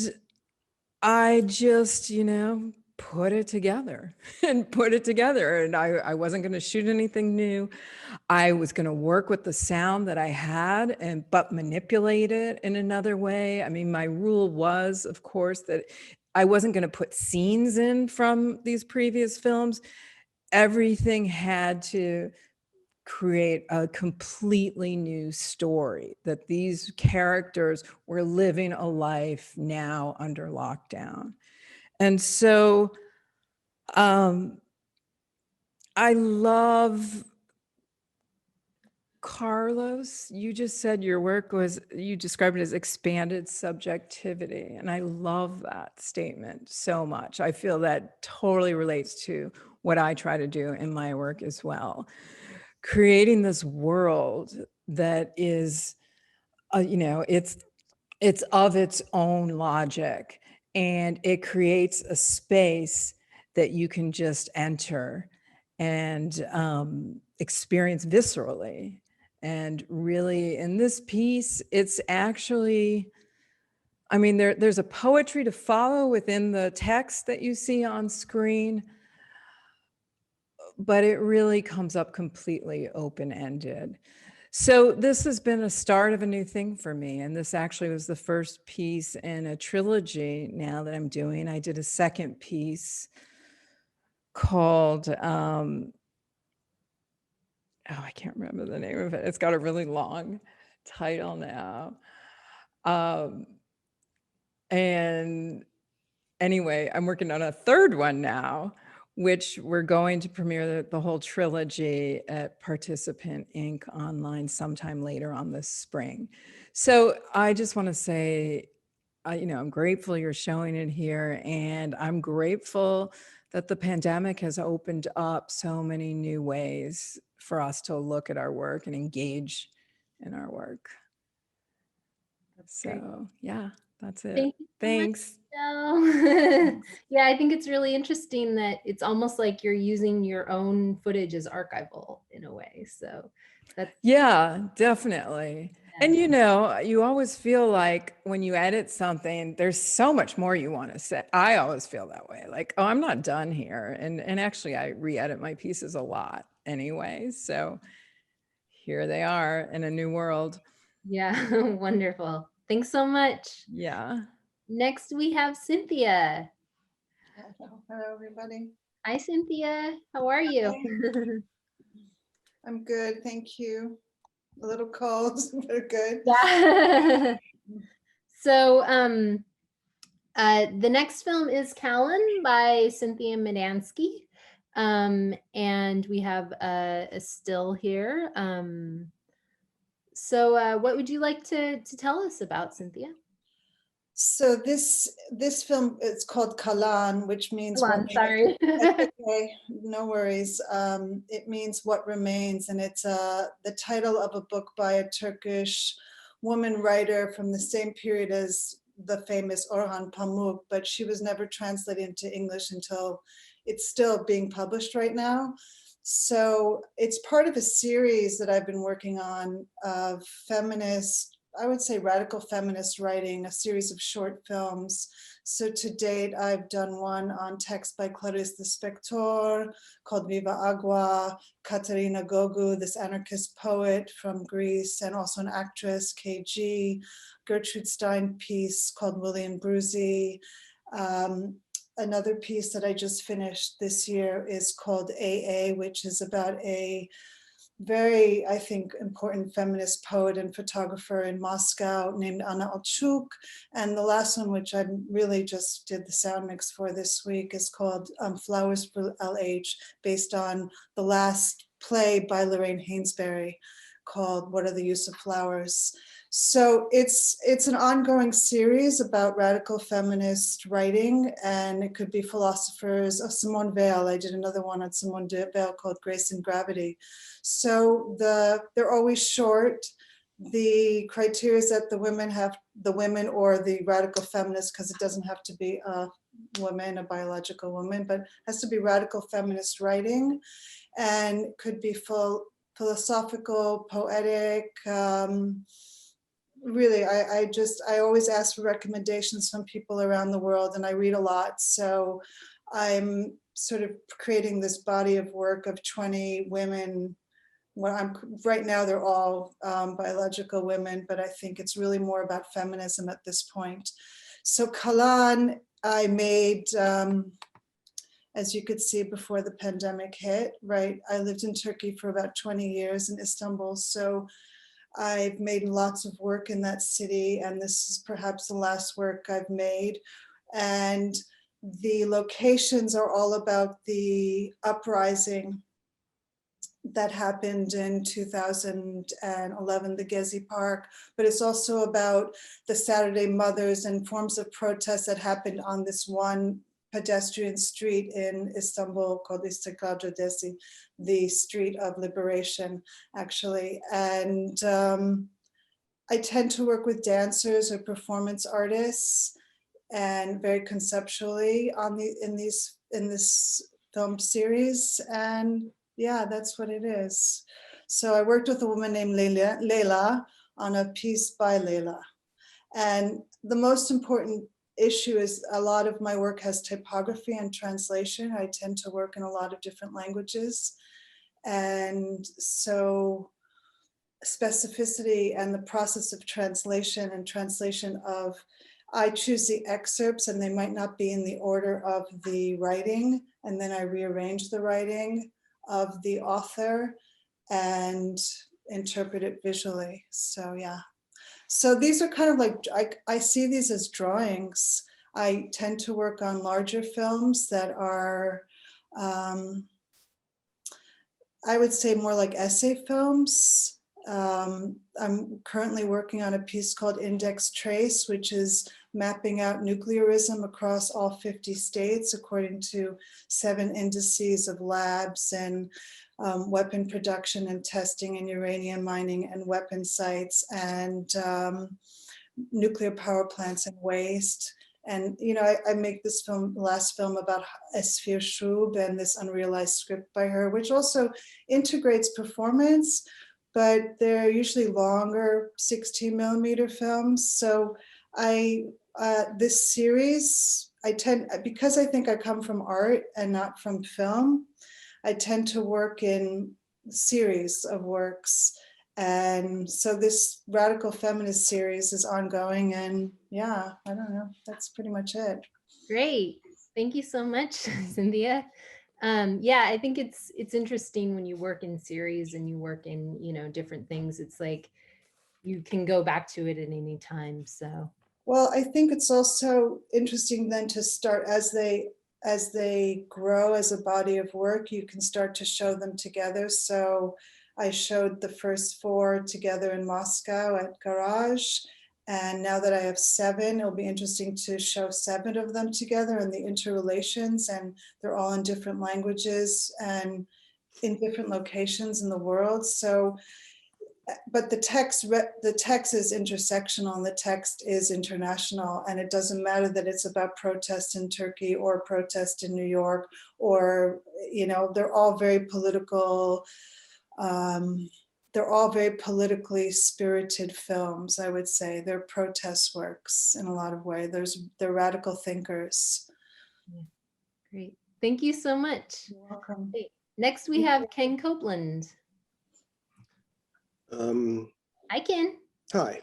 G: I just, you know, put it together and put it together. And I wasn't going to shoot anything new. I was going to work with the sound that I had but manipulate it in another way. I mean, my rule was, of course, that I wasn't going to put scenes in from these previous films. Everything had to create a completely new story, that these characters were living a life now under lockdown. And so I love Carlos. You just said your work was, you described it as expanded subjectivity. And I love that statement so much. I feel that totally relates to what I try to do in my work as well. Creating this world that is, you know, it's of its own logic, and it creates a space that you can just enter and experience viscerally. And really, in this piece, it's actually, I mean, there's a poetry to follow within the text that you see on screen, but it really comes up completely open-ended. So this has been a start of a new thing for me. And this actually was the first piece in a trilogy now that I'm doing. I did a second piece called, oh, I can't remember the name of it. It's got a really long title now. And anyway, I'm working on a third one now, which we're going to premiere the whole trilogy at Participant Inc. online sometime later on this spring. So I just want to say, I'm grateful you're showing it here, and I'm grateful that the pandemic has opened up so many new ways for us to look at our work and engage in our work. So yeah, that's it.
B: Thank you so much,
G: Thanks.
B: Michelle. Yeah, I think it's really interesting that it's almost like you're using your own footage as archival in a way. So that's
G: Yeah, definitely. And you always feel like when you edit something, there's so much more you want to say. I always feel that way. Like, oh, I'm not done here. And actually I re-edit my pieces a lot anyway. So here they are in a new world.
B: yeah, wonderful. Thanks so much.
G: Yeah.
B: Next we have Cynthia.
K: Hello, everybody.
B: Hi, Cynthia. How are you?
K: I'm good, thank you. A little cold, but good.
B: Yeah. So the next film is Callan by Cynthia Menanski. And we have a still here. So what would you like to tell us about, Cynthia?
K: So this film, it's called Callan, which means
B: Hold on, sorry.
K: okay, no worries. It means what remains, and it's the title of a book by a Turkish woman writer from the same period as the famous Orhan Pamuk, but she was never translated into English until it's still being published right now. So it's part of a series that I've been working on of feminist, I would say radical feminist writing, a series of short films. So to date, I've done one on text by Clarice Lispector called Viva Agua, Katerina Gogu, this anarchist poet from Greece, and also an actress, KG, Gertrude Stein piece called William Bruzy. Another piece that I just finished this year is called AA, which is about a very, I think, important feminist poet and photographer in Moscow named Anna Alchuk. And the last one, which I really just did the sound mix for this week, is called Flowers for LH, based on the last play by Lorraine Hainsbury called What Are the Use of Flowers? So it's an ongoing series about radical feminist writing, and it could be philosophers of Simone Weil. I did another one on Simone Weil called Grace and Gravity. So they're always short. The criteria is that the women or the radical feminist, because it doesn't have to be a woman, a biological woman, but has to be radical feminist writing, and could be philosophical, poetic. Really, I always ask for recommendations from people around the world, and I read a lot. So I'm sort of creating this body of work of 20 women. Right now, they're all biological women, but I think it's really more about feminism at this point. So Callan, I made, as you could see before the pandemic hit, right? I lived in Turkey for about 20 years in Istanbul. So I've made lots of work in that city, and this is perhaps the last work I've made. And the locations are all about the uprising that happened in 2011, the Gezi Park, but it's also about the Saturday Mothers and forms of protest that happened on this one pedestrian street in Istanbul called İstiklal Caddesi, the street of liberation, actually. And I tend to work with dancers or performance artists, and very conceptually in this film series. And yeah, that's what it is. So I worked with a woman named Leila on a piece by Leila. And the most important issue is a lot of my work has typography and translation. I tend to work in a lot of different languages. And so specificity and the process of translation and translation of, I choose the excerpts and they might not be in the order of the writing, and then I rearrange the writing of the author, and interpret it visually. So yeah. So these are kind of like, I see these as drawings. I tend to work on larger films that are, I would say more like essay films. I'm currently working on a piece called Index Trace, which is mapping out nuclearism across all 50 states according to 7 indices of labs and weapon production and testing and uranium mining and weapon sites and nuclear power plants and waste. And, you know, I make this film, last film about Esfir Shub and this unrealized script by her, which also integrates performance, but they're usually longer 16mm films. So this series, because I think I come from art and not from film, I tend to work in series of works. And so this radical feminist series is ongoing, and yeah, I don't know, that's pretty much it.
B: Great. Thank you so much, Cynthia. Yeah, I think it's interesting when you work in series and you work in, you know, different things. It's like you can go back to it at any time. So,
K: well, I think it's also interesting then to start as they grow as a body of work, you can start to show them together. So I showed the first 4 together in Moscow at Garage. And now that I have 7, it'll be interesting to show 7 of them together and the interrelations, and they're all in different languages and in different locations in the world. So, but the text is intersectional and the text is international, and it doesn't matter that it's about protest in Turkey or protest in New York, or, you know, they're all very political. They're all very politically spirited films, I would say. They're protest works in a lot of ways. They're radical thinkers.
B: yeah. Great. Thank you so much.
K: You're welcome.
B: Okay. Next, we have Ken Copeland. Hi, Ken.
L: Hi.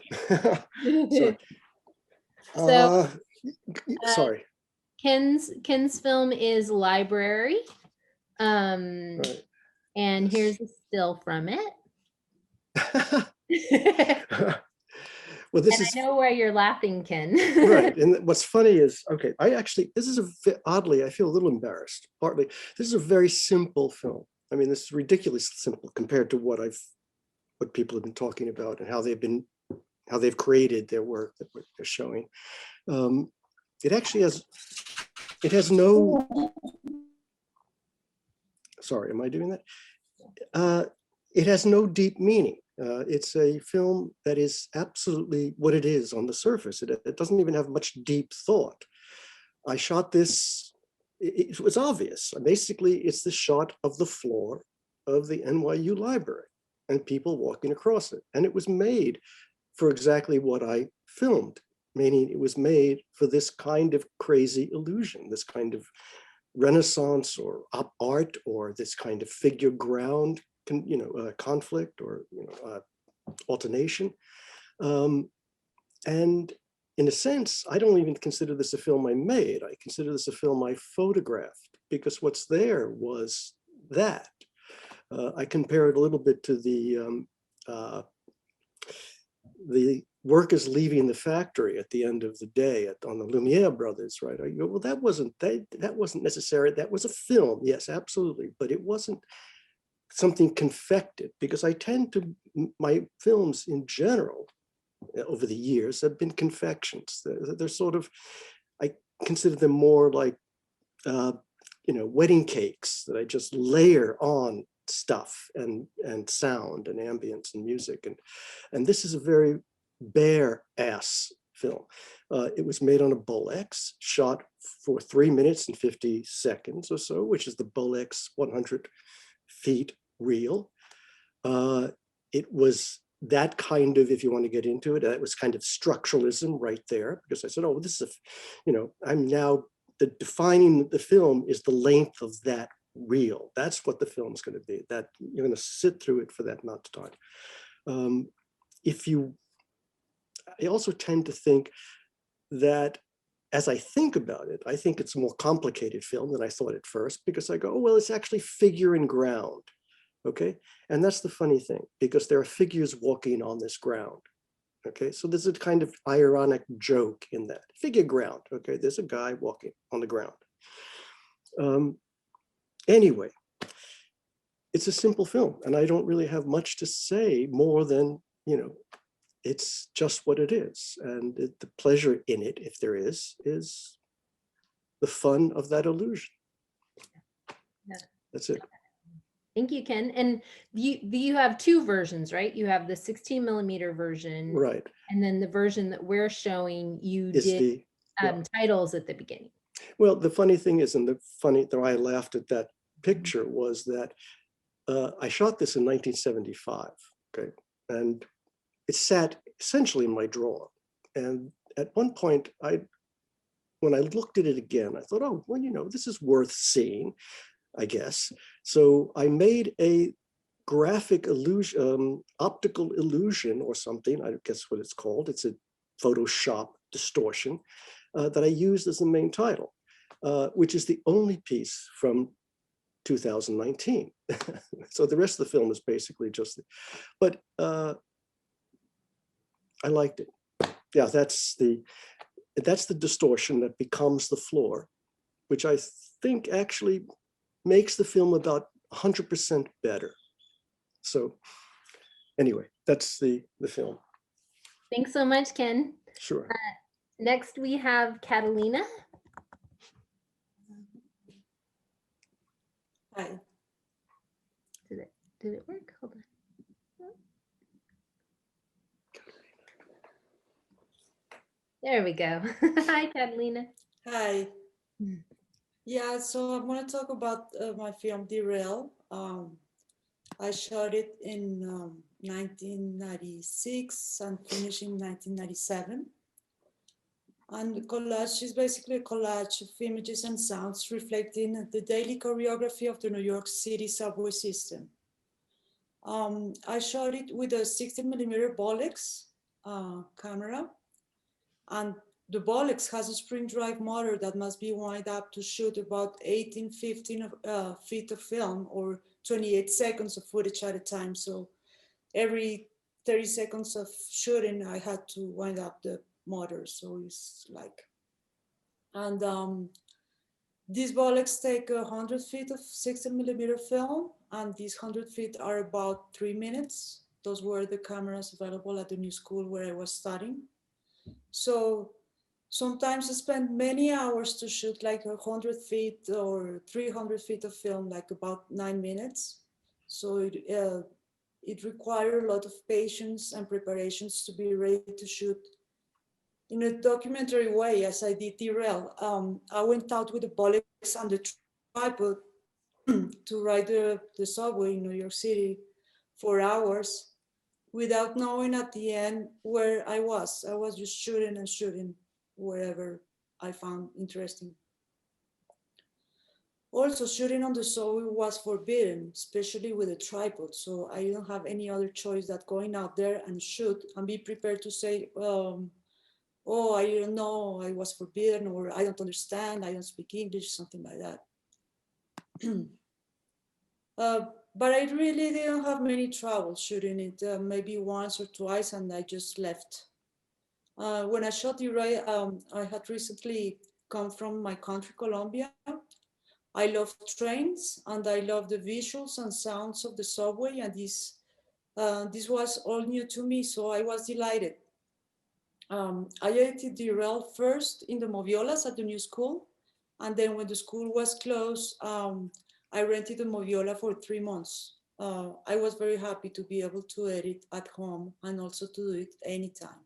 B: Sorry.
L: Sorry.
B: Ken's film is Library.
L: Right.
B: And here's a still from it.
L: Well, this
B: and
L: is,
B: I know why you're laughing, Ken.
L: right. And what's funny is, okay, this is oddly, I feel a little embarrassed. Partly, this is a very simple film. I mean, this is ridiculously simple compared to what people have been talking about and how they've created their work that they're showing. It actually has no, sorry, am I doing that? It has no deep meaning. It's a film that is absolutely what it is on the surface. It doesn't even have much deep thought. I shot this, it was obvious. Basically, it's the shot of the floor of the NYU library and people walking across it. And it was made for exactly what I filmed, meaning it was made for this kind of crazy illusion, this kind of Renaissance or op art, or this kind of figure ground, conflict, or alternation. And in a sense, I don't even consider this a film I made. I consider this a film I photographed, because what's there was that. I compare it a little bit to the workers leaving the factory at the end of the day on the Lumiere brothers, right? I go, well, that wasn't necessary. That was a film, yes, absolutely, but it wasn't something confected, because my films in general over the years have been confections. They're sort of, I consider them more like, wedding cakes that I just layer on stuff and sound and ambience and music. And this is a very bare ass film. It was made on a Bolex, shot for 3 minutes and 50 seconds or so, which is the Bolex 100 feet reel. It was that kind of, if you want to get into it, that was kind of structuralism right there, because I said, oh, this is I'm now defining the film is the length of that reel. That's what the film's going to be, that you're going to sit through it for that amount of time. I also tend to think that as I think about it, I think it's a more complicated film than I thought at first, because I go, oh, well, it's actually figure and ground. Okay, and that's the funny thing, because there are figures walking on this ground. Okay, so there's a kind of ironic joke in that. Figure ground, okay, there's a guy walking on the ground. Anyway, it's a simple film, and I don't really have much to say more than, you know, it's just what it is. And the pleasure in it, if there is the fun of that illusion.
B: Yeah.
L: That's it.
B: Thank you, Ken. And you have two versions, right? You have the 16 millimeter version,
L: Right.
B: and then the version that we're showing, you did titles at the beginning.
L: Well, the funny thing is, and the funny, though I laughed at that picture, was that I shot this in 1975, okay? And it sat essentially in my drawer. And at one point, when I looked at it again, I thought, oh, well, you know, this is worth seeing, I guess. So I made a graphic illusion, optical illusion or something, I guess what it's called. It's a Photoshop distortion that I used as the main title, which is the only piece from 2019. So the rest of the film is basically just, but I liked it. Yeah, that's the distortion that becomes the floor, which I think actually makes the film about 100% better. So anyway, that's the film.
B: Thanks so much, Ken.
L: Sure.
B: Next we have Catalina.
M: Hi.
B: Did it work? Hold on. There we go. Hi, Catalina.
M: Hi. Yeah, so I'm going to talk about my film Derail. I shot it in 1996 and finished in 1997. And the collage is basically a collage of images and sounds reflecting the daily choreography of the New York City subway system. I shot it with a 16mm Bolex camera, and the Bolex has a spring drive motor that must be wound up to shoot about 15 feet of film, or 28 seconds of footage at a time. So every 30 seconds of shooting, I had to wind up the motor. So it's like, and these Bolex take 100 feet of 16mm film, and these 100 feet are about 3 minutes. Those were the cameras available at the new school where I was studying. So sometimes I spent many hours to shoot like 100 feet or 300 feet of film, like about 9 minutes. So it required a lot of patience and preparations to be ready to shoot in a documentary way, as I did Derail. I went out with the Bolex and the tripod to ride the subway in New York City for hours without knowing at the end where I was. I was just shooting and shooting wherever I found interesting. Also, shooting on the subway was forbidden, especially with a tripod. So I didn't have any other choice than going out there and shoot and be prepared to say, oh, I don't know, I was forbidden, or I don't understand, I don't speak English, something like that. But I really didn't have many troubles shooting it, maybe once or twice, and I just left. When I shot Derail, I had recently come from my country, Colombia. I love trains, and I love the visuals and sounds of the subway, and this was all new to me, so I was delighted. I edited Derail first in the Moviolas at the new school, and then when the school was closed, I rented a Moviola for 3 months. I was very happy to be able to edit at home and also to do it anytime.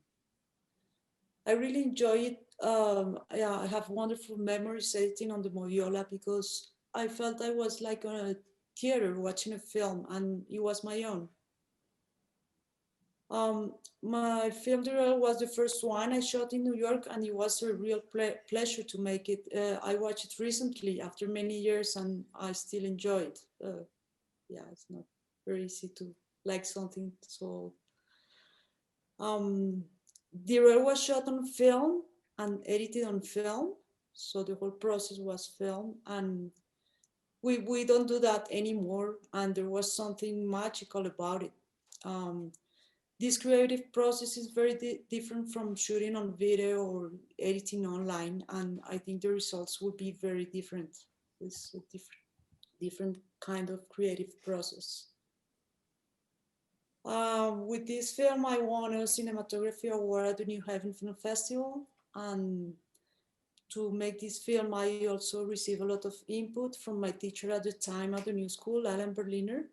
M: I really enjoy it. Yeah, I have wonderful memories editing on the Moviola because I felt I was like on a theater watching a film, and it was my own. My film Derail was the first one I shot in New York, and it was a real pleasure to make it. I watched it recently after many years, and I still enjoy it. Yeah, it's not very easy to like something so. Derail was shot on film and edited on film, so the whole process was film, and we don't do that anymore, and there was something magical about it. This creative process is very different from shooting on video or editing online, and I think the results would be very different. It's a different kind of creative process. With this film, I won a cinematography award at the New Haven Film Festival, and to make this film, I also received a lot of input from my teacher at the time at the New School, Alan Berliner.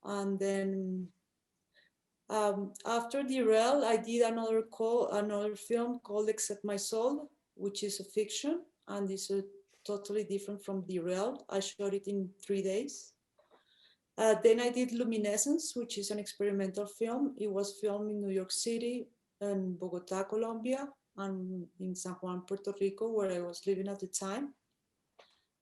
M: And then after Derail, I did another film called Except My Soul, which is a fiction, and it's totally different from Derail. I shot it in 3 days. Then I did Luminescence, which is an experimental film. It was filmed in New York City and Bogota, Colombia, and in San Juan, Puerto Rico, where I was living at the time.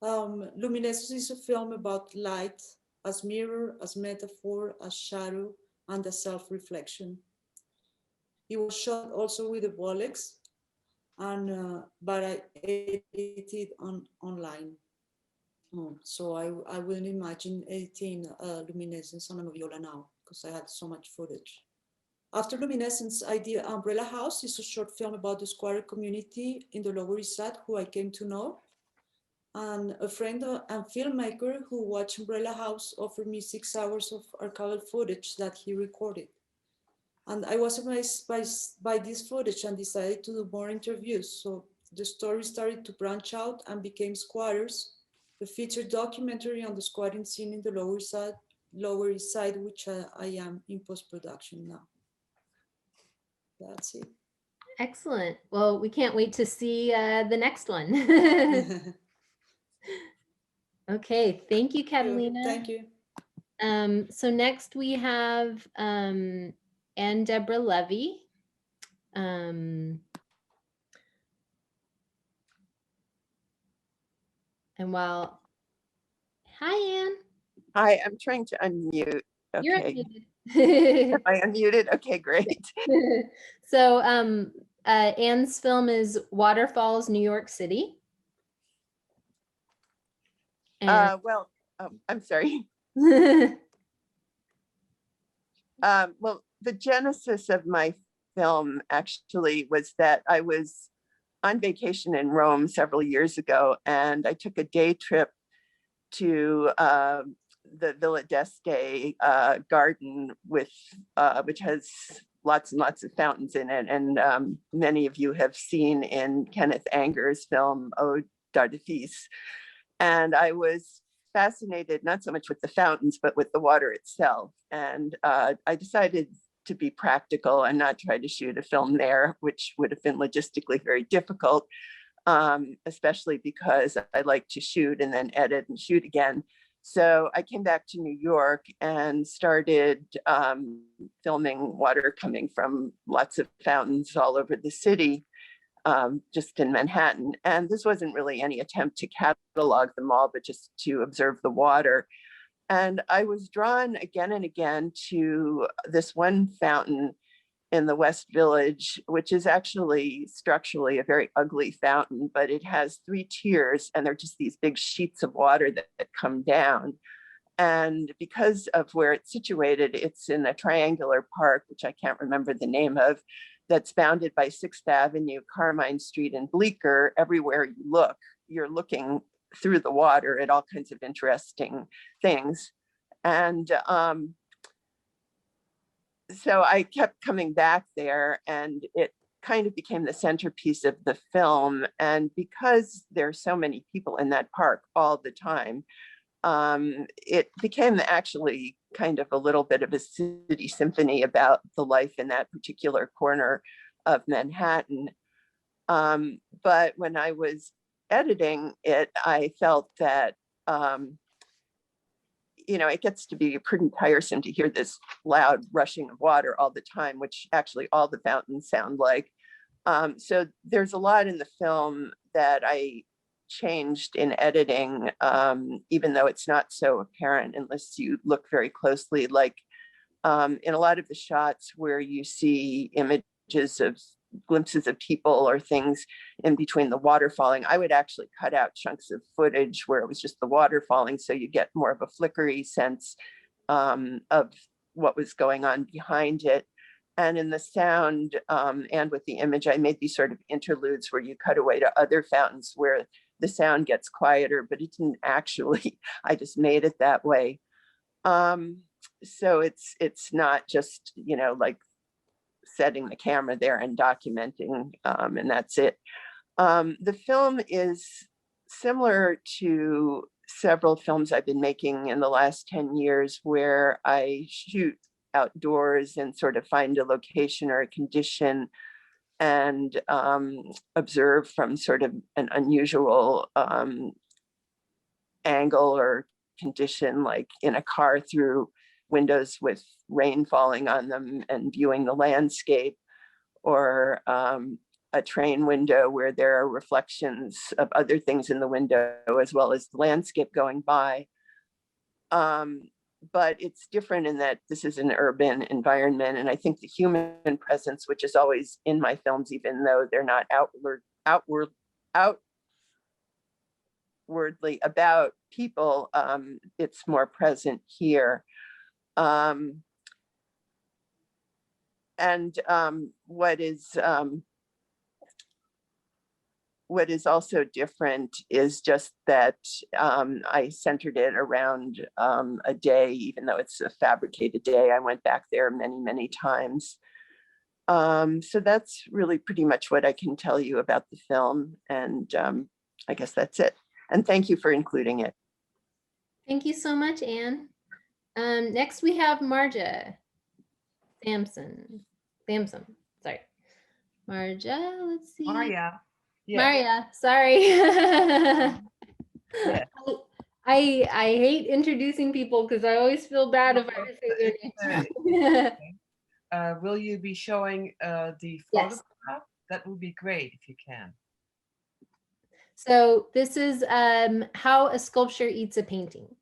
M: Luminescence is a film about light as mirror, as metaphor, as shadow, and as self-reflection. It was shot also with a Bolex, and but I edited online. So I wouldn't imagine editing Luminescence on a Moviola now, because I had so much footage. After Luminescence, I did Umbrella House. It's a short film about the squatter community in the Lower East Side who I came to know. And a friend and filmmaker who watched Umbrella House offered me 6 hours of archival footage that he recorded. And I was amazed by this footage and decided to do more interviews. So the story started to branch out and became Squatters, a featured documentary on the squatting scene in the Lower East Side, which I am in post-production now. That's it.
B: Excellent. Well, we can't wait to see the next one. Okay, thank you, Catalina.
M: Thank you.
B: So next we have Anne Deborah Levy. And while, hi, Anne.
N: Hi, I'm trying to unmute. Okay.
B: You're unmuted.
N: Am I unmuted? Okay, great.
B: So Anne's film is Waterfalls, New York City.
N: Well, I'm sorry. Well, the genesis of my film actually was that I was on vacation in Rome several years ago, and I took a day trip to the Villa d'Este garden with which has lots and lots of fountains in it, and many of you have seen in Kenneth Anger's film Ode d'Artifice. And I was fascinated not so much with the fountains, but with the water itself. And I decided to be practical and not try to shoot a film there, which would have been logistically very difficult, especially because I like to shoot and then edit and shoot again. So I came back to New York and started filming water coming from lots of fountains all over the city, just in Manhattan. And this wasn't really any attempt to catalog them all, but just to observe the water. And I was drawn again and again to this one fountain in the West Village, which is actually structurally a very ugly fountain, but it has 3 tiers, and they're just these big sheets of water that come down. And because of where it's situated, it's in a triangular park, which I can't remember the name of, that's bounded by 6th Avenue, Carmine Street, and Bleecker. Everywhere you look, you're looking through the water at all kinds of interesting things. And so I kept coming back there, and it kind of became the centerpiece of the film. And because there's so many people in that park all the time, it became actually kind of a little bit of a city symphony about the life in that particular corner of Manhattan. But when I was editing it, I felt that you know, it gets to be pretty tiresome to hear this loud rushing of water all the time, which actually all the fountains sound like. So there's a lot in the film that I changed in editing, even though it's not so apparent unless you look very closely. Like in a lot of the shots where you see images of glimpses of people or things in between the water falling, I would actually cut out chunks of footage where it was just the water falling, so you get more of a flickery sense of what was going on behind it. And in the sound and with the image, I made these sort of interludes where you cut away to other fountains where the sound gets quieter, but it didn't actually, I just made it that way. So it's not just, you know, like setting the camera there and documenting, and that's it. The film is similar to several films I've been making in the last 10 years where I shoot outdoors and sort of find a location or a condition and observe from sort of an unusual angle or condition, like in a car through windows with rain falling on them and viewing the landscape, or a train window where there are reflections of other things in the window as well as the landscape going by. But it's different in that this is an urban environment, and I think the human presence, which is always in my films, even though they're not outwardly about people, it's more present here. What is also different is just that I centered it around a day, even though it's a fabricated day. I went back there many, many times. So that's really pretty much what I can tell you about the film. And I guess that's it. And thank you for including it.
B: Thank you so much, Anne. Next we have Marja Samson, sorry. Marja, let's see.
O: Maria. Yes.
B: Maria, sorry.
O: Yes.
B: I hate introducing people because I always feel bad if I say their name.
O: Will you be showing the photograph? Yes. That would be great if you can.
B: So this is how a sculpture eats a painting.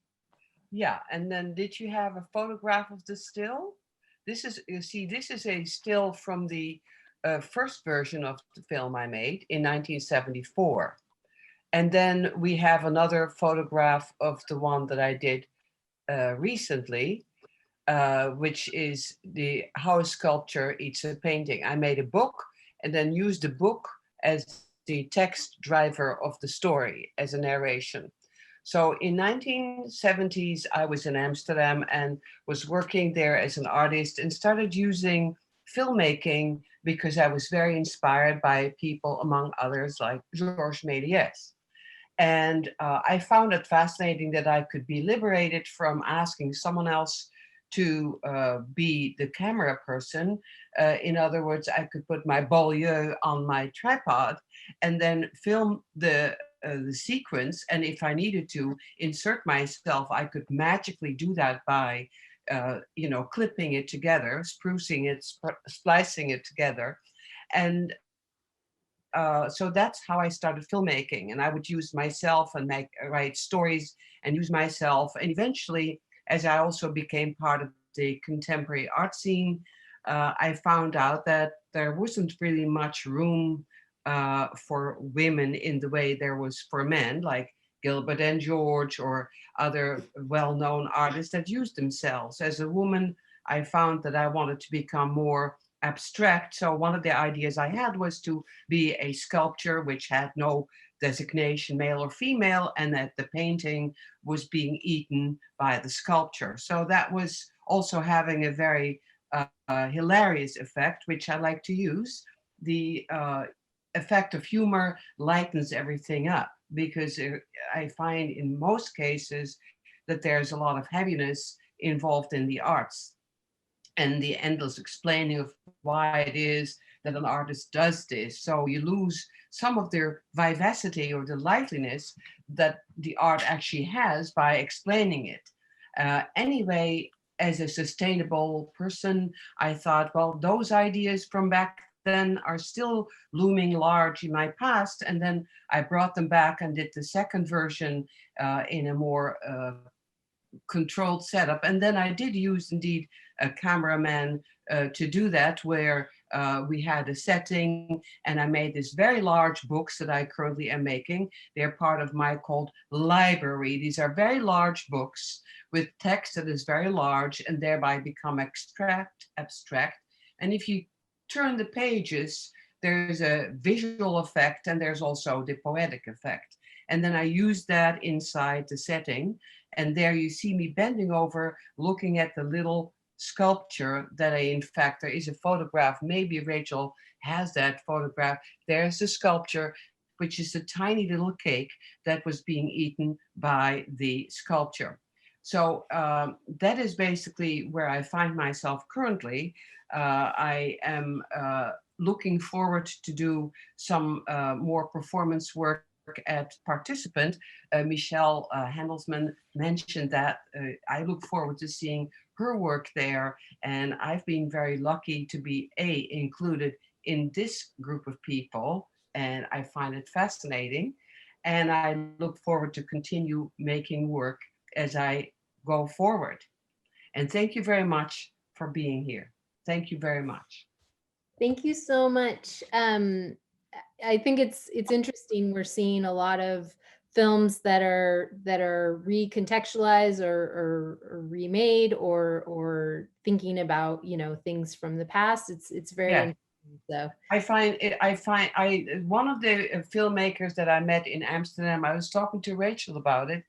O: Yeah, and then did you have a photograph of the still? This is, you see, this is a still from the first version of the film I made in 1974. And then we have another photograph of the one that I did recently, which is the how a sculpture eats a painting. I made a book and then used the book as the text driver of the story, as a narration. So in 1970s, I was in Amsterdam and was working there as an artist and started using filmmaking because I was very inspired by people, among others, like Georges Méliès. And I found it fascinating that I could be liberated from asking someone else to be the camera person. In other words, I could put my Beaulieu on my tripod and then film the sequence. And if I needed to insert myself, I could magically do that by clipping it together, sprucing it, splicing it together. And so that's how I started filmmaking. And I would use myself and write stories and use myself. And eventually, as I also became part of the contemporary art scene, I found out that there wasn't really much room for women in the way there was for men, like Gilbert and George or other well-known artists that used themselves. As a woman, I found that I wanted to become more abstract. So one of the ideas I had was to be a sculpture which had no designation, male or female, and that the painting was being eaten by the sculpture. So that was also having a very hilarious effect, which I like to use. The effect of humor lightens everything up, because I find in most cases that there's a lot of heaviness involved in the arts and the endless explaining of why it is that an artist does this. So you lose some of their vivacity or the liveliness that the art actually has by explaining it. Anyway, as a sustainable person, I thought, well, those ideas from back then are still looming large in my past. And then I brought them back and did the second version in a more controlled setup. And then I did use indeed a cameraman to do that, where We had a setting, and I made this very large books that I currently am making. They're part of my called library. These are very large books with text that is very large and thereby become abstract. And if you turn the pages, there's a visual effect and there's also the poetic effect. And then I use that inside the setting. And there you see me bending over, looking at the little sculpture that in fact, there is a photograph. Maybe Rachel has that photograph. There's the sculpture, which is a tiny little cake that was being eaten by the sculpture. So that is basically where I find myself currently. I am looking forward to do some more performance work at Participant. Michelle Handelman mentioned that. I look forward to seeing her work there, and I've been very lucky to be included in this group of people, and I find it fascinating, and I look forward to continue making work as I go forward. And thank you very much for being here. Thank you very much.
B: Thank you so much. I think it's interesting. We're seeing a lot of films that are recontextualized or remade or thinking about, you know, things from the past. It's very interesting. So
O: I find one of the filmmakers that I met in Amsterdam, I was talking to Rachel about it.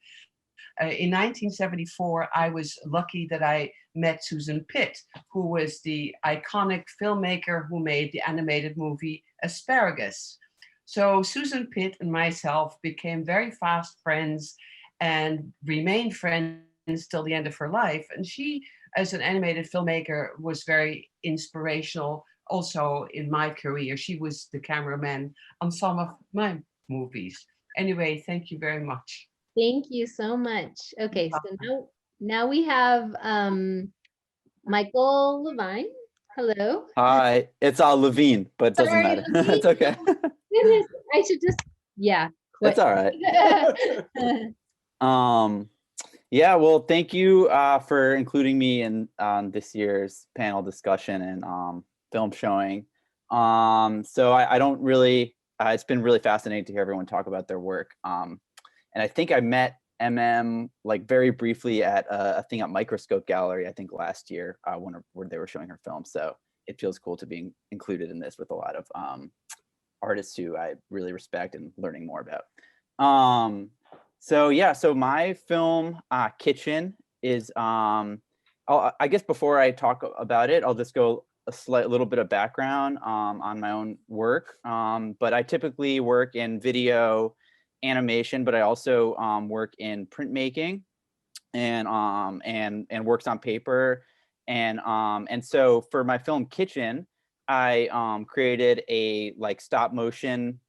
O: In 1974, I was lucky that I met Susan Pitt, who was the iconic filmmaker who made the animated movie Asparagus. So Susan Pitt and myself became very fast friends and remained friends till the end of her life. And she, as an animated filmmaker, was very inspirational also in my career. She was the cameraman on some of my movies. Anyway, thank you very much.
B: Thank you so much. Okay, so now we have Michael Levine. Hello.
P: Hi, it's Levine, but it doesn't
B: Sorry,
P: matter.
B: Levine.
P: It's okay.
B: Goodness, I should just, yeah.
P: It's all right. Yeah, well, thank you for including me in this year's panel discussion and film showing. So I don't really, it's been really fascinating to hear everyone talk about their work. And I think I met like very briefly at a thing at Microscope Gallery, I think last year, where they were showing her film. So it feels cool to be included in this with a lot of artists who I really respect and learning more about. So yeah, so my film Kitchen is, I guess before I talk about it, I'll just go a little bit of background on my own work. But I typically work in video animation, but I also work in printmaking and works on paper. And so for my film Kitchen, I created a like stop motion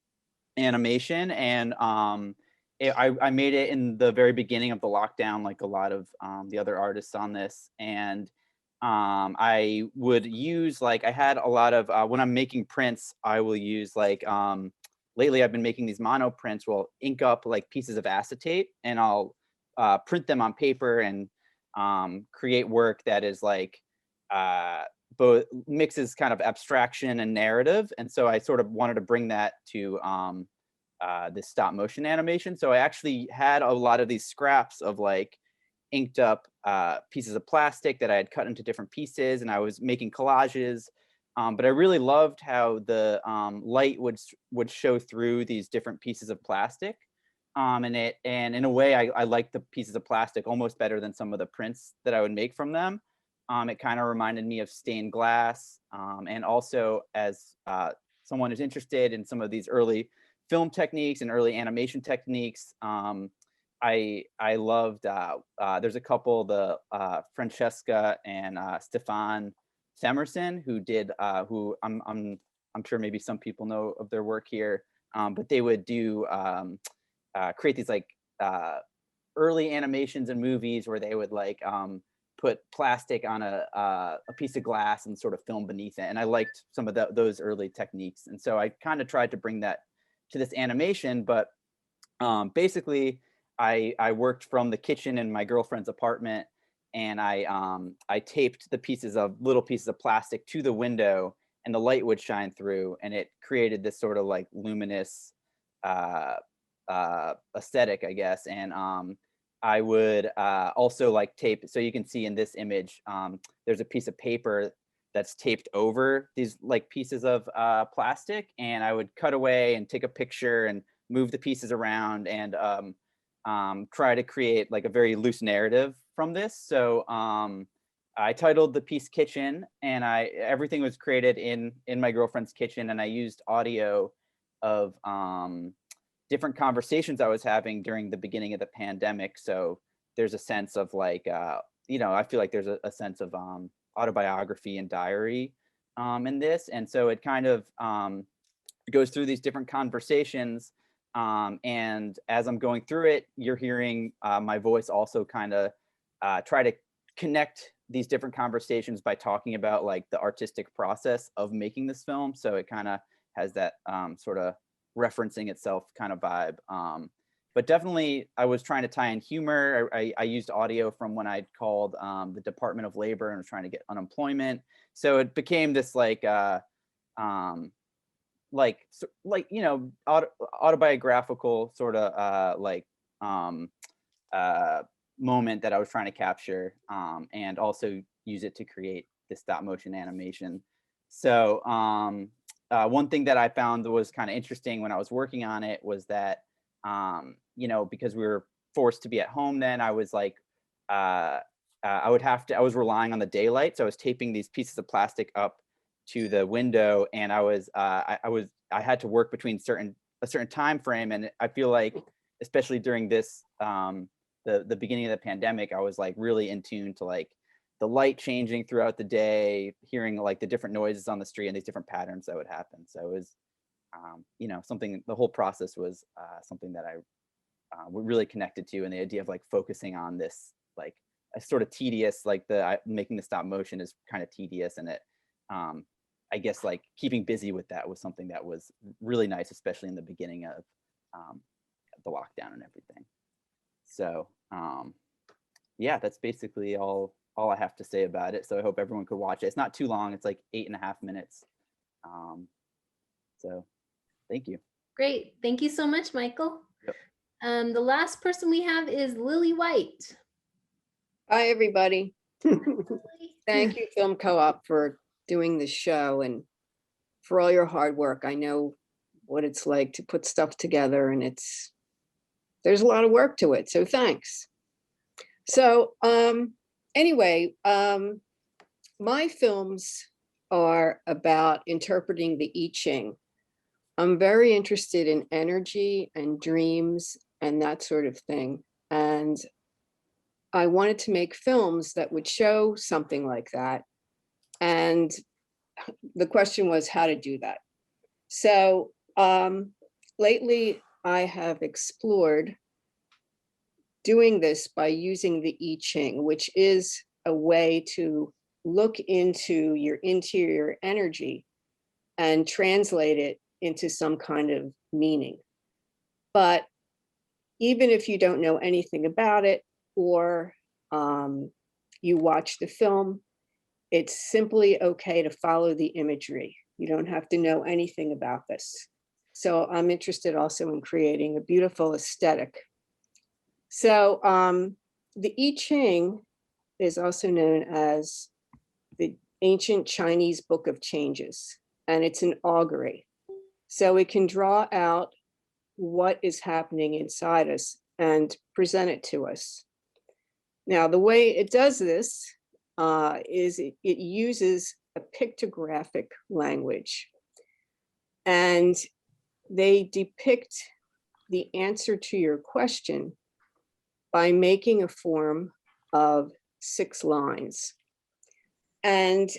P: animation, and I made it in the very beginning of the lockdown, like a lot of the other artists on this. And I would use, like, I had a lot of, when I'm making prints, I will use like, lately I've been making these mono prints, will ink up like pieces of acetate, and I'll print them on paper and create work that is like, both mixes kind of abstraction and narrative. And so I sort of wanted to bring that to this stop motion animation. So I actually had a lot of these scraps of like inked up pieces of plastic that I had cut into different pieces, and I was making collages. But I really loved how the light would show through these different pieces of plastic. And in a way, I liked the pieces of plastic almost better than some of the prints that I would make from them. It kind of reminded me of stained glass. And also, as someone who's interested in some of these early film techniques and early animation techniques, I loved, there's a couple, the Francesca and Stefan Semerson, who did, who I'm sure maybe some people know of their work here, but they would do create these like early animations and movies where they would like put plastic on a piece of glass and sort of film beneath it. And I liked some of those early techniques, and so I kind of tried to bring that to this animation. But basically, I worked from the kitchen in my girlfriend's apartment, and I taped the little pieces of plastic to the window, and the light would shine through, and it created this sort of like luminous aesthetic, I guess. And I would also like tape, so you can see in this image, there's a piece of paper that's taped over these like pieces of plastic, and I would cut away and take a picture and move the pieces around and try to create like a very loose narrative from this. So I titled the piece Kitchen, and everything was created in my girlfriend's kitchen, and I used audio of different conversations I was having during the beginning of the pandemic. So there's a sense of like, you know, I feel like there's a sense of autobiography and diary in this. And so it kind of goes through these different conversations. And as I'm going through it, you're hearing my voice also kind of try to connect these different conversations by talking about like the artistic process of making this film. So it kind of has that sort of referencing itself kind of vibe. But definitely I was trying to tie in humor. I used audio from when I'd called the Department of Labor and was trying to get unemployment. So it became this like, you know, autobiographical sort of moment that I was trying to capture, and also use it to create this stop motion animation. So one thing that I found that was kind of interesting when I was working on it was that, you know, because we were forced to be at home then, I was like, I was relying on the daylight. So I was taping these pieces of plastic up to the window, and I had to work between a certain time frame. And I feel like, especially during this, the beginning of the pandemic, I was like really in tune to like the light changing throughout the day, hearing like the different noises on the street and these different patterns that would happen. So it was, you know, the whole process was something that I really connected to, and the idea of like focusing on this, like a sort of tedious, like making the stop motion is kind of tedious, and it, I guess like keeping busy with that was something that was really nice, especially in the beginning of the lockdown and everything. So yeah, that's basically all I have to say about it. So I hope everyone could watch it. It's not too long. It's like 8.5 minutes. So thank you.
B: Great. Thank you so much, Michael.
P: Yep.
B: The last person we have is Lily White.
Q: Hi, everybody. Thank you, Film Co-op, for doing this show and for all your hard work. I know what it's like to put stuff together, and there's a lot of work to it. So thanks. So anyway, my films are about interpreting the I Ching. I'm very interested in energy and dreams and that sort of thing. And I wanted to make films that would show something like that. And the question was how to do that. So lately I have explored doing this by using the I Ching, which is a way to look into your interior energy and translate it into some kind of meaning. But even if you don't know anything about it, or you watch the film, it's simply okay to follow the imagery. You don't have to know anything about this. So I'm interested also in creating a beautiful aesthetic. So the I Ching is also known as the ancient Chinese book of changes, and it's an augury. So it can draw out what is happening inside us and present it to us. Now, the way it does this is it uses a pictographic language, and they depict the answer to your question by making a form of 6 lines. And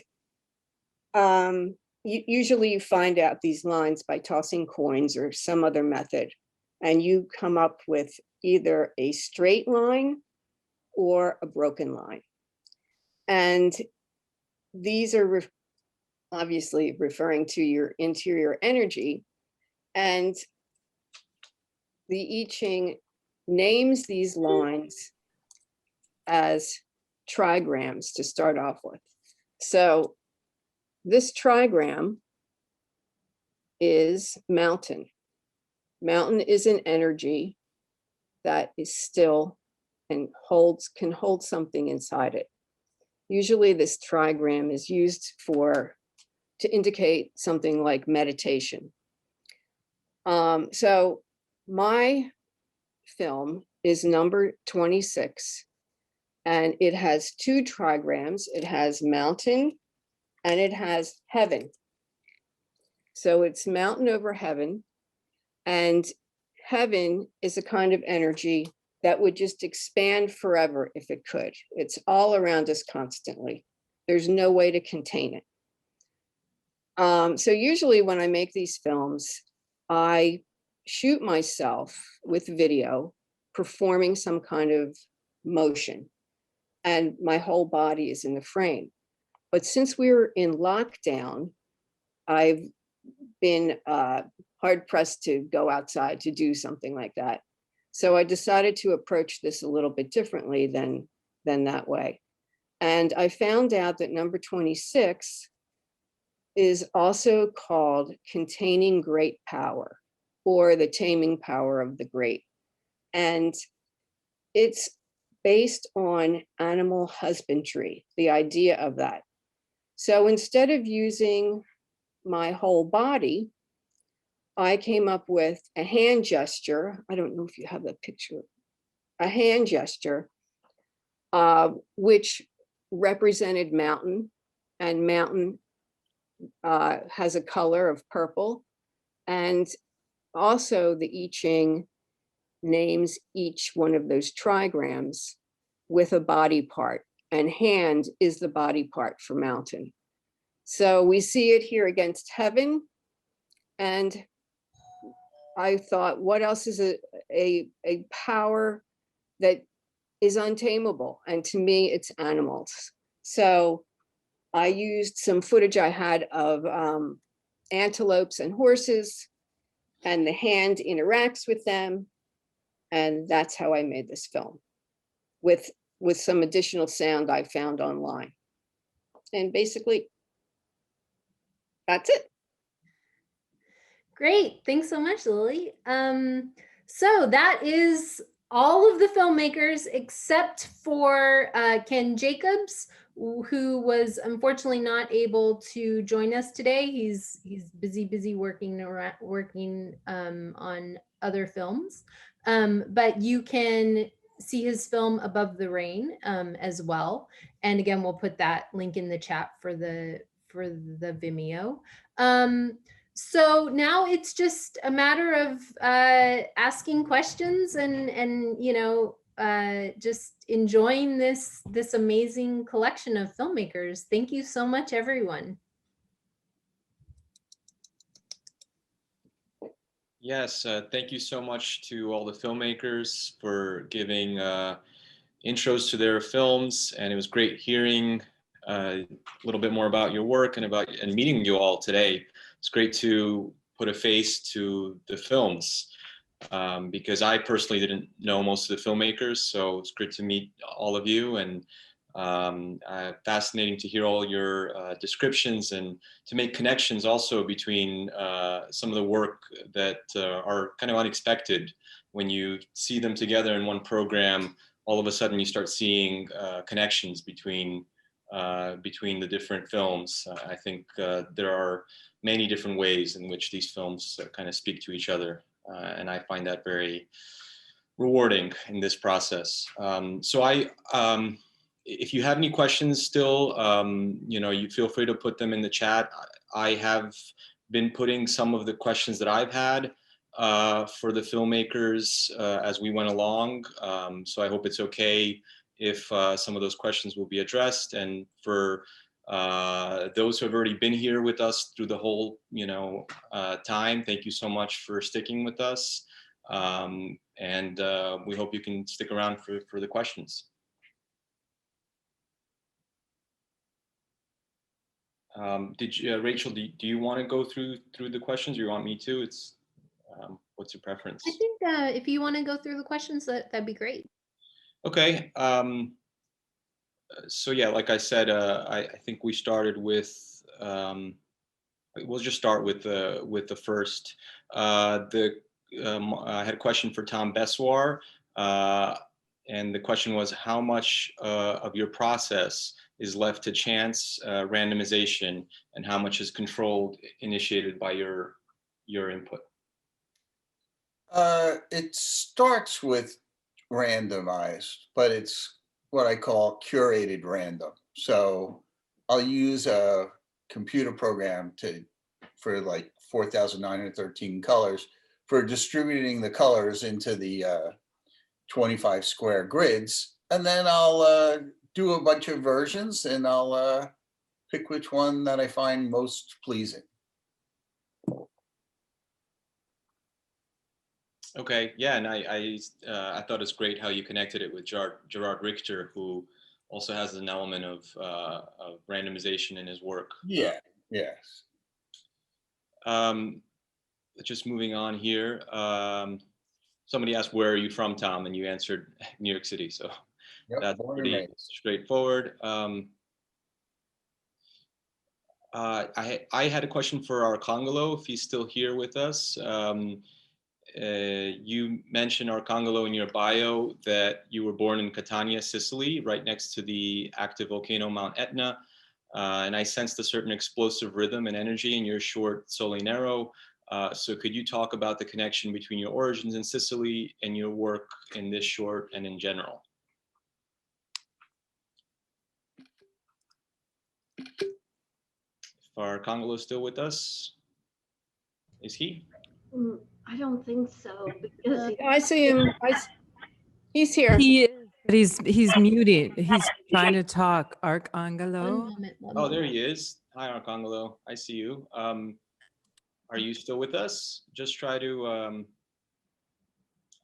Q: usually you find out these lines by tossing coins or some other method, and you come up with either a straight line or a broken line. And these are obviously referring to your interior energy. And the I Ching names these lines as trigrams to start off with. So this trigram is mountain. Mountain is an energy that is still and can hold something inside it. Usually this trigram is used to indicate something like meditation. So my film is number 26, and it has two trigrams. It has mountain and it has heaven. So it's mountain over heaven, and heaven is a kind of energy that would just expand forever if it could. It's all around us constantly. There's no way to contain it. So usually when I make these films, I shoot myself with video performing some kind of motion, and my whole body is in the frame. But since we were in lockdown, I've been hard pressed to go outside to do something like that. So I decided to approach this a little bit differently than that way. And I found out that number 26 is also called Containing Great Power, or the Taming Power of the Great. And it's based on animal husbandry, the idea of that. So instead of using my whole body, I came up with a hand gesture. I don't know if you have that picture. A hand gesture, which represented mountain, and mountain has a color of purple. And also the I Ching names each one of those trigrams with a body part, and hand is the body part for mountain. So we see it here against heaven. And I thought, what else is a power that is untamable? And to me, it's animals. So I used some footage I had of antelopes and horses, and the hand interacts with them. And that's how I made this film, with some additional sound I found online. And basically, that's it.
B: Great. Thanks so much, Lily. So that is all of the filmmakers except for Ken Jacobs, who was unfortunately not able to join us today. He's busy working on other films. But you can see his film Above the Rain as well. And again, we'll put that link in the chat for the Vimeo. So now it's just a matter of asking questions and just enjoying this amazing collection of filmmakers. Thank you so much, everyone.
C: Yes, thank you so much to all the filmmakers for giving intros to their films, and it was great hearing a little bit more about your work and meeting you all today. It's great to put a face to the films because I personally didn't know most of the filmmakers, so it's great to meet all of you, and fascinating to hear all your descriptions and to make connections also between some of the work that are kind of unexpected. When you see them together in one program, all of a sudden you start seeing connections between the different films. I think there are many different ways in which these films kind of speak to each other, and I find that very rewarding in this process. So if you have any questions still, you feel free to put them in the chat. I have been putting some of the questions that I've had for the filmmakers as we went along. So I hope it's okay if some of those questions will be addressed. And for those who have already been here with us through the whole time, thank you so much for sticking with us. And we hope you can stick around for the questions. Rachel, do you want to go through the questions, or you want me to? It's what's your preference?
B: I think if you want to go through the questions, that'd be great. Okay.
C: So yeah, like I said, I think we started with we'll just start with the first. I had a question for Tom Beswar, and the question was, how much of your process is left to chance randomization, and how much is controlled, initiated by your input?
E: It starts with randomized, but it's what I call curated random. So I'll use a computer program for like 4,913 colors for distributing the colors into the 25 square grids. And then I'll do a bunch of versions, and I'll pick which one that I find most pleasing.
C: Okay, yeah, and I thought it's great how you connected it with Gerard Richter, who also has an element of randomization in his work.
E: Yeah, yes.
C: Just moving on here. Somebody asked, where are you from, Tom? And you answered New York City, so that's pretty straightforward. I had a question for Arcangelo, if he's still here with us. You mentioned, Arcangelo, in your bio that you were born in Catania, Sicily, right next to the active volcano Mount Etna. And I sensed a certain explosive rhythm and energy in your short Solinero. So could you talk about the connection between your origins in Sicily and your work in this short and in general? If Arcangelo is still with us, is he?
A: I don't think so, because
Q: I see him. He's here.
G: He is, but he's muted. He's trying to talk. Arcangelo.
C: Oh, there he is. Hi, Arcangelo. I see you. Are you still with us? Just try to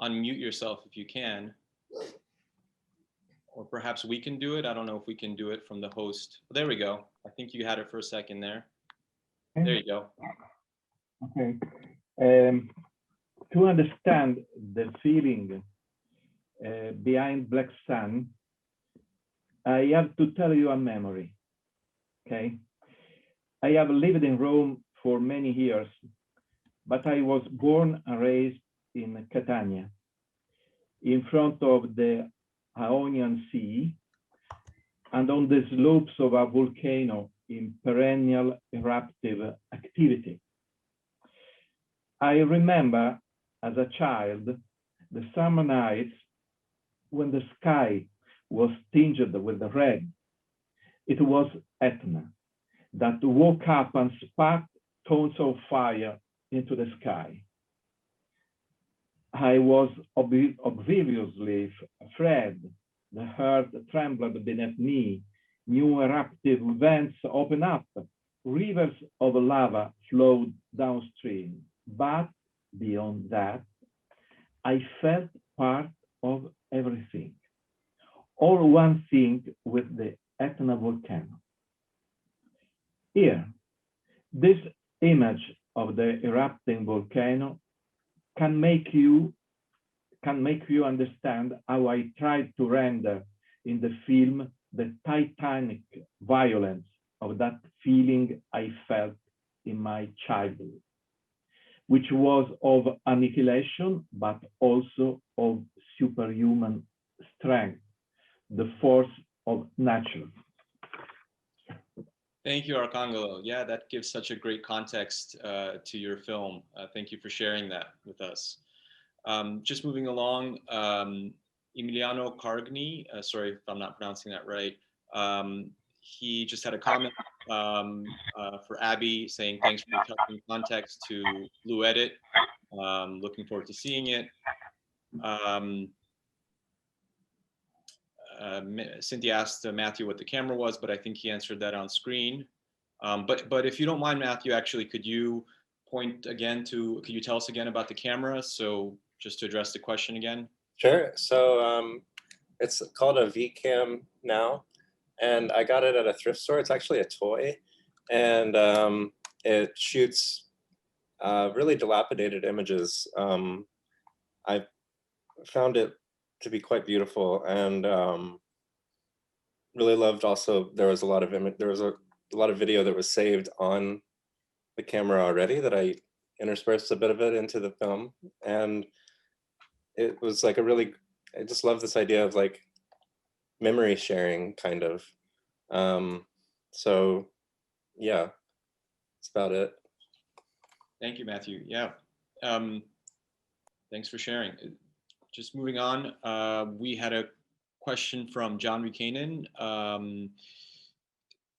C: unmute yourself if you can. Or perhaps we can do it. I don't know if we can do it from the host. There we go. I think you had it for a second there. There you go.
F: Okay. To understand the feeling behind Black Sun, I have to tell you a memory. Okay. I have lived in Rome for many years, but I was born and raised in Catania, in front of the Ionian Sea and on the slopes of a volcano in perennial eruptive activity. I remember as a child the summer nights when the sky was tinged with red. It was Etna that woke up and sparked tones of fire into the sky. I was obviously afraid. The earth trembled beneath me. New eruptive vents opened up. Rivers of lava flowed downstream. But beyond that, I felt part of everything. All one thing with the Etna volcano. Here, this image of the erupting volcano can make you understand how I tried to render in the film the titanic violence of that feeling I felt in my childhood, which was of annihilation, but also of superhuman strength, the force of nature.
C: Thank you, Arcangelo. Yeah, that gives such a great context to your film. Thank you for sharing that with us. Just moving along, Emiliano Cargni, sorry if I'm not pronouncing that right. He just had a comment for Abby saying, thanks for the touching context to Blue Edit. Looking forward to seeing it. Cynthia asked Matthew what the camera was, but I think he answered that on screen. But if you don't mind, Matthew, actually, could you tell us again about the camera? So just to address the question again.
I: Sure. So it's called a VCam now, and I got it at a thrift store. It's actually a toy, and it shoots really dilapidated images. I found it to be quite beautiful, and really loved also, there was a lot of a lot of video that was saved on the camera already that I interspersed a bit of it into the film. And it was like I just love this idea of like memory sharing kind of. So yeah, that's about it.
C: Thank you, Matthew. Yeah. Thanks for sharing. Just moving on, we had a question from John Buchanan.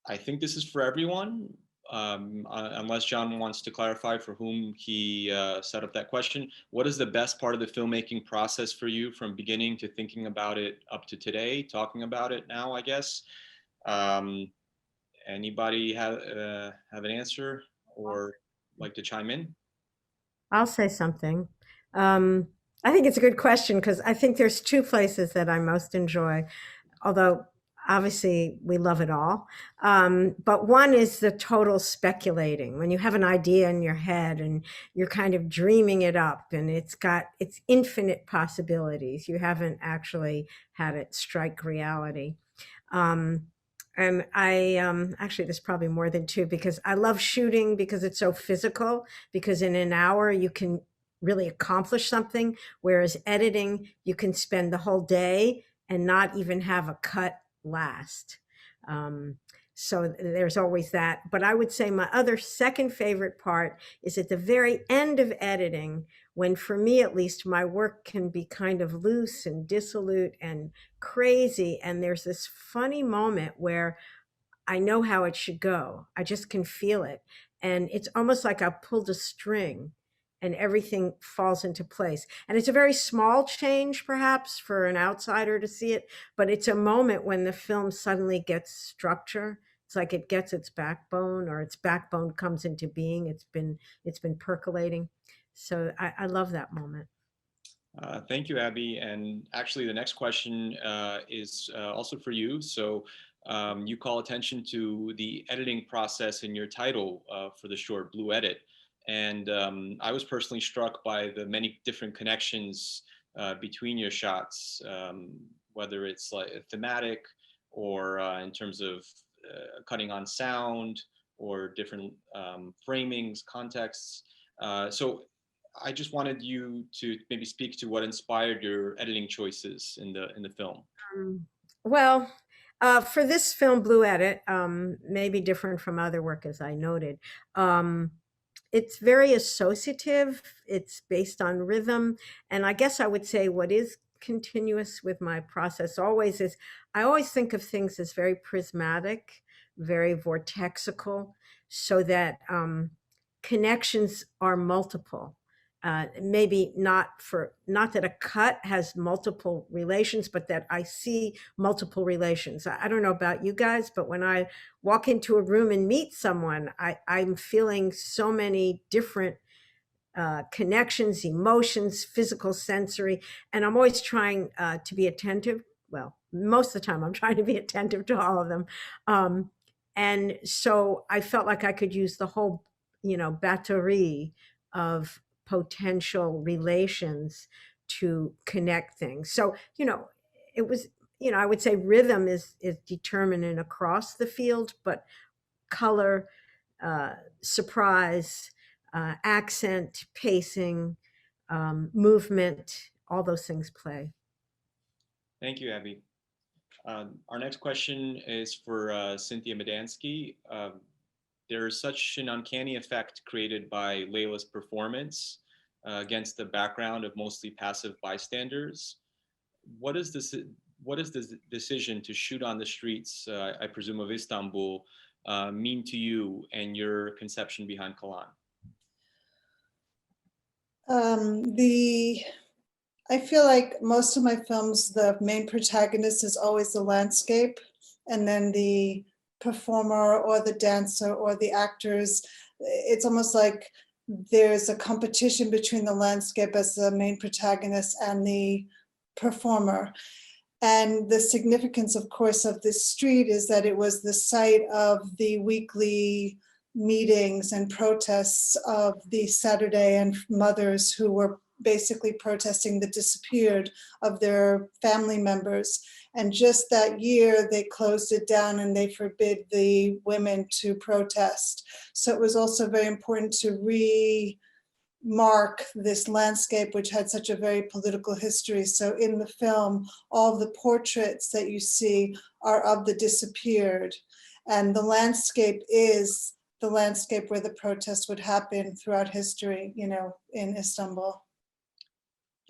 C: I think this is for everyone, unless John wants to clarify for whom he set up that question. What is the best part of the filmmaking process for you from beginning to thinking about it up to today, talking about it now, I guess? Anybody have an answer or like to chime in?
H: I'll say something. I think it's a good question because I think there's two places that I most enjoy, although obviously we love it all. But one is the total speculating, when you have an idea in your head and you're kind of dreaming it up and it's infinite possibilities. You haven't actually had it strike reality. And I actually, there's probably more than two, because I love shooting because it's so physical, because in an hour you can really accomplish something, whereas editing, you can spend the whole day and not even have a cut last. So there's always that. But I would say my other second favorite part is at the very end of editing, when, for me at least, my work can be kind of loose and dissolute and crazy. And there's this funny moment where I know how it should go. I just can feel it. And it's almost like I pulled a string and everything falls into place. And it's a very small change, perhaps, for an outsider to see it, but it's a moment when the film suddenly gets structure. It's like it gets its backbone, or its backbone comes into being. It's been percolating. So I love that moment.
C: Thank you, Abby. And actually, the next question is also for you. So you call attention to the editing process in your title for the short, Blue Edit. And I was personally struck by the many different connections between your shots, whether it's like thematic or in terms of cutting on sound or different framings, contexts. So I just wanted you to maybe speak to what inspired your editing choices in the film.
H: Well, for this film, Blue Edit, maybe different from other work, as I noted. It's very associative. It's based on rhythm. And I guess I would say what is continuous with my process always is I always think of things as very prismatic, very vortexical, so that connections are multiple. Maybe not that a cut has multiple relations, but that I see multiple relations. I don't know about you guys, but when I walk into a room and meet someone, I'm feeling so many different connections, emotions, physical, sensory, and I'm always trying to be attentive. Well, most of the time I'm trying to be attentive to all of them. And so I felt like I could use the whole, battery of potential relations to connect things. So, it was, I would say rhythm is determinant across the field, but color, surprise, accent, pacing, movement, all those things play.
C: Thank you, Abby. Our next question is for Cynthia Menanski. There is such an uncanny effect created by Layla's performance against the background of mostly passive bystanders. What is the decision to shoot on the streets, I presume, of Istanbul mean to you and your conception behind Callan?
K: I feel like most of my films, the main protagonist is always the landscape, and then the performer or the dancer or the actors, it's almost like there's a competition between the landscape as the main protagonist and the performer. And the significance, of course, of this street is that it was the site of the weekly meetings and protests of the Saturday and mothers who were basically protesting the disappeared of their family members. And just that year, they closed it down and they forbid the women to protest. So it was also very important to remark this landscape, which had such a very political history. So in the film, all the portraits that you see are of the disappeared. And the landscape is the landscape where the protests would happen throughout history, you know, in Istanbul.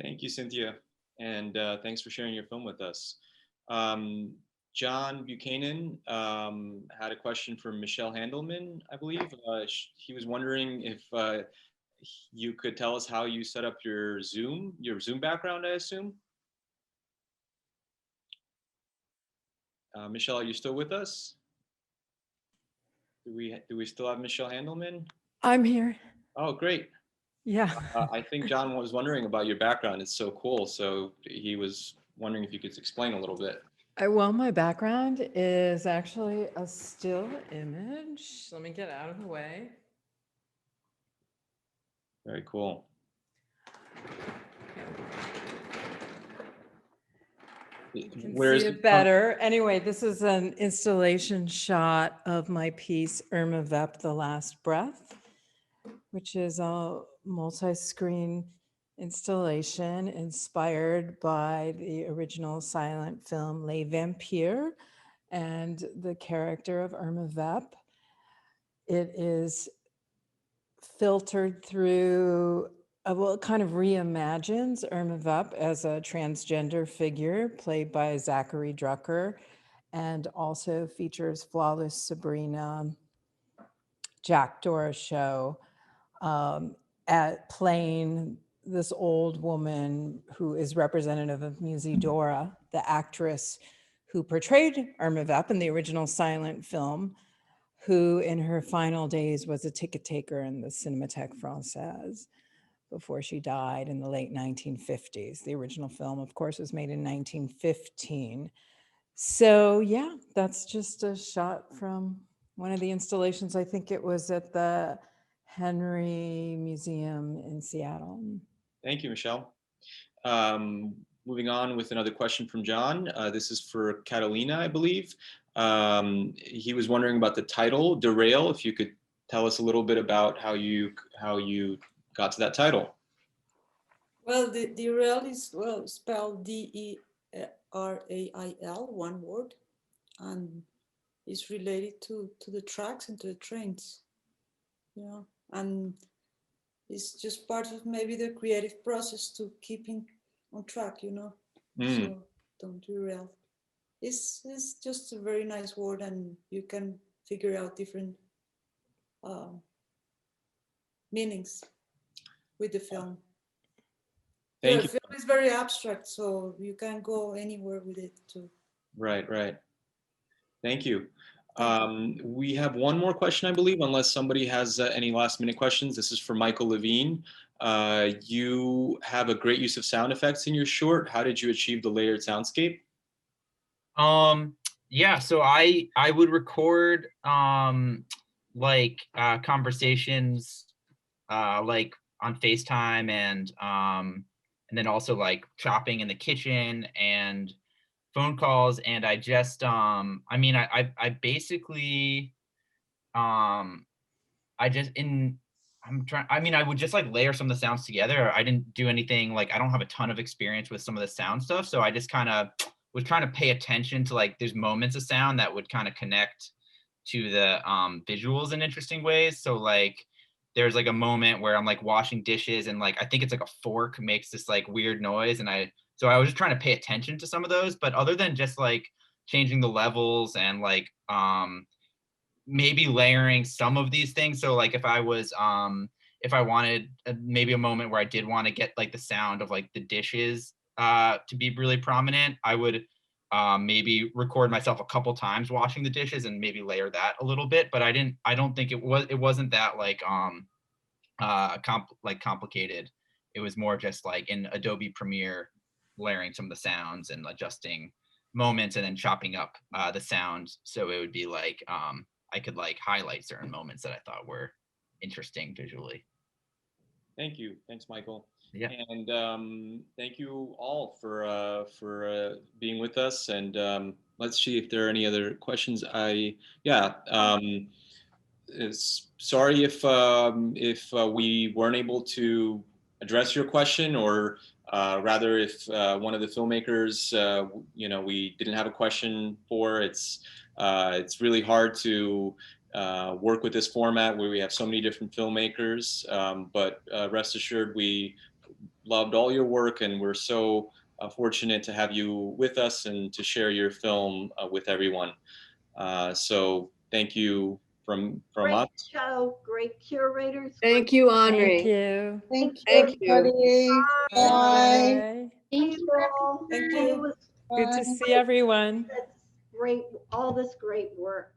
C: Thank you, Cynthia. And thanks for sharing your film with us. John Buchanan had a question for Michelle Handelman, I believe. He was wondering if you could tell us how you set up your Zoom background, I assume. Michelle, are you still with us? Do we still have Michelle Handelman?
G: I'm here.
C: Oh, great.
G: Yeah.
C: I think John was wondering about your background. It's so cool. So he was wondering if you could explain a little bit.
G: Well, my background is actually a still image. Let me get out of the way.
C: Very cool.
G: You can see it better. Anyway, this is an installation shot of my piece, Irma Vep, The Last Breath, which is a multi-screen installation inspired by the original silent film Les Vampires and the character of Irma Vep. It is filtered through, well, it kind of reimagines Irma Vep as a transgender figure played by Zachary Drucker, and also features Flawless Sabrina, Jack Dora show, at playing this old woman who is representative of Musidora, the actress who portrayed Irma Vep in the original silent film, who in her final days was a ticket taker in the Cinémathèque Française before she died in the late 1950s. The original film, of course, was made in 1915. So yeah, that's just a shot from one of the installations. I think it was at the Henry Museum in Seattle.
C: Thank you, Michelle. Moving on with another question from John. This is for Catalina, I believe. He was wondering about the title, Derail. If you could tell us a little bit about how you got to that title.
M: Well, the Derail is, well, spelled D-E-R-A-I-L, one word, and it's related to the tracks and to the trains, you know, and it's just part of maybe the creative process to keeping on track, you know. So don't derail. It's just a very nice word, and you can figure out different meanings with the film.
C: Thank
M: The
C: you.
M: film is very abstract, so you can go anywhere with it too.
C: Right. Thank you. We have one more question, I believe, unless somebody has any last minute questions. This is for Michael Levine. You have a great use of sound effects in your short. How did you achieve the layered soundscape?
P: Yeah, so I would record like conversations like on FaceTime, and then also like chopping in the kitchen and phone calls, and I just I mean I basically I would just like layer some of the sounds together. I didn't do anything, like I don't have a ton of experience with some of the sound stuff, so I just kind of was trying to pay attention to like there's moments of sound that would kind of connect to the visuals in interesting ways. So like there's like a moment where I'm like washing dishes, and like I think it's like a fork makes this like weird noise, and so I was just trying to pay attention to some of those. But other than just like changing the levels and like maybe layering some of these things, so like if I wanted maybe a moment where I did want to get like the sound of like the dishes to be really prominent, I would maybe record myself a couple times washing the dishes and maybe layer that a little bit. But I don't think it wasn't that like complicated. It was more just like in Adobe Premiere, layering some of the sounds and adjusting moments and then chopping up the sound, so it would be like I could like highlight certain moments that I thought were interesting visually.
C: Thank you. Thanks, Michael.
R: Yeah.
C: And thank you all for being with us. And let's see if there are any other questions. Sorry if we weren't able to address your question, or rather if one of the filmmakers, we didn't have a question for. It's really hard to work with this format where we have so many different filmmakers, but rest assured we loved all your work, and we're so fortunate to have you with us and to share your film with everyone. So thank you from
A: Great
C: us.
A: show, great curators.
Q: Thank you, Henri.
G: Thank you.
K: Thank you,
Q: Thank you.
K: everybody. Bye.
G: Bye.
A: Thank you all.
K: Thank
A: And it
K: you.
A: was
G: Good to
K: Bye.
G: see everyone.
A: that's great, all this great work.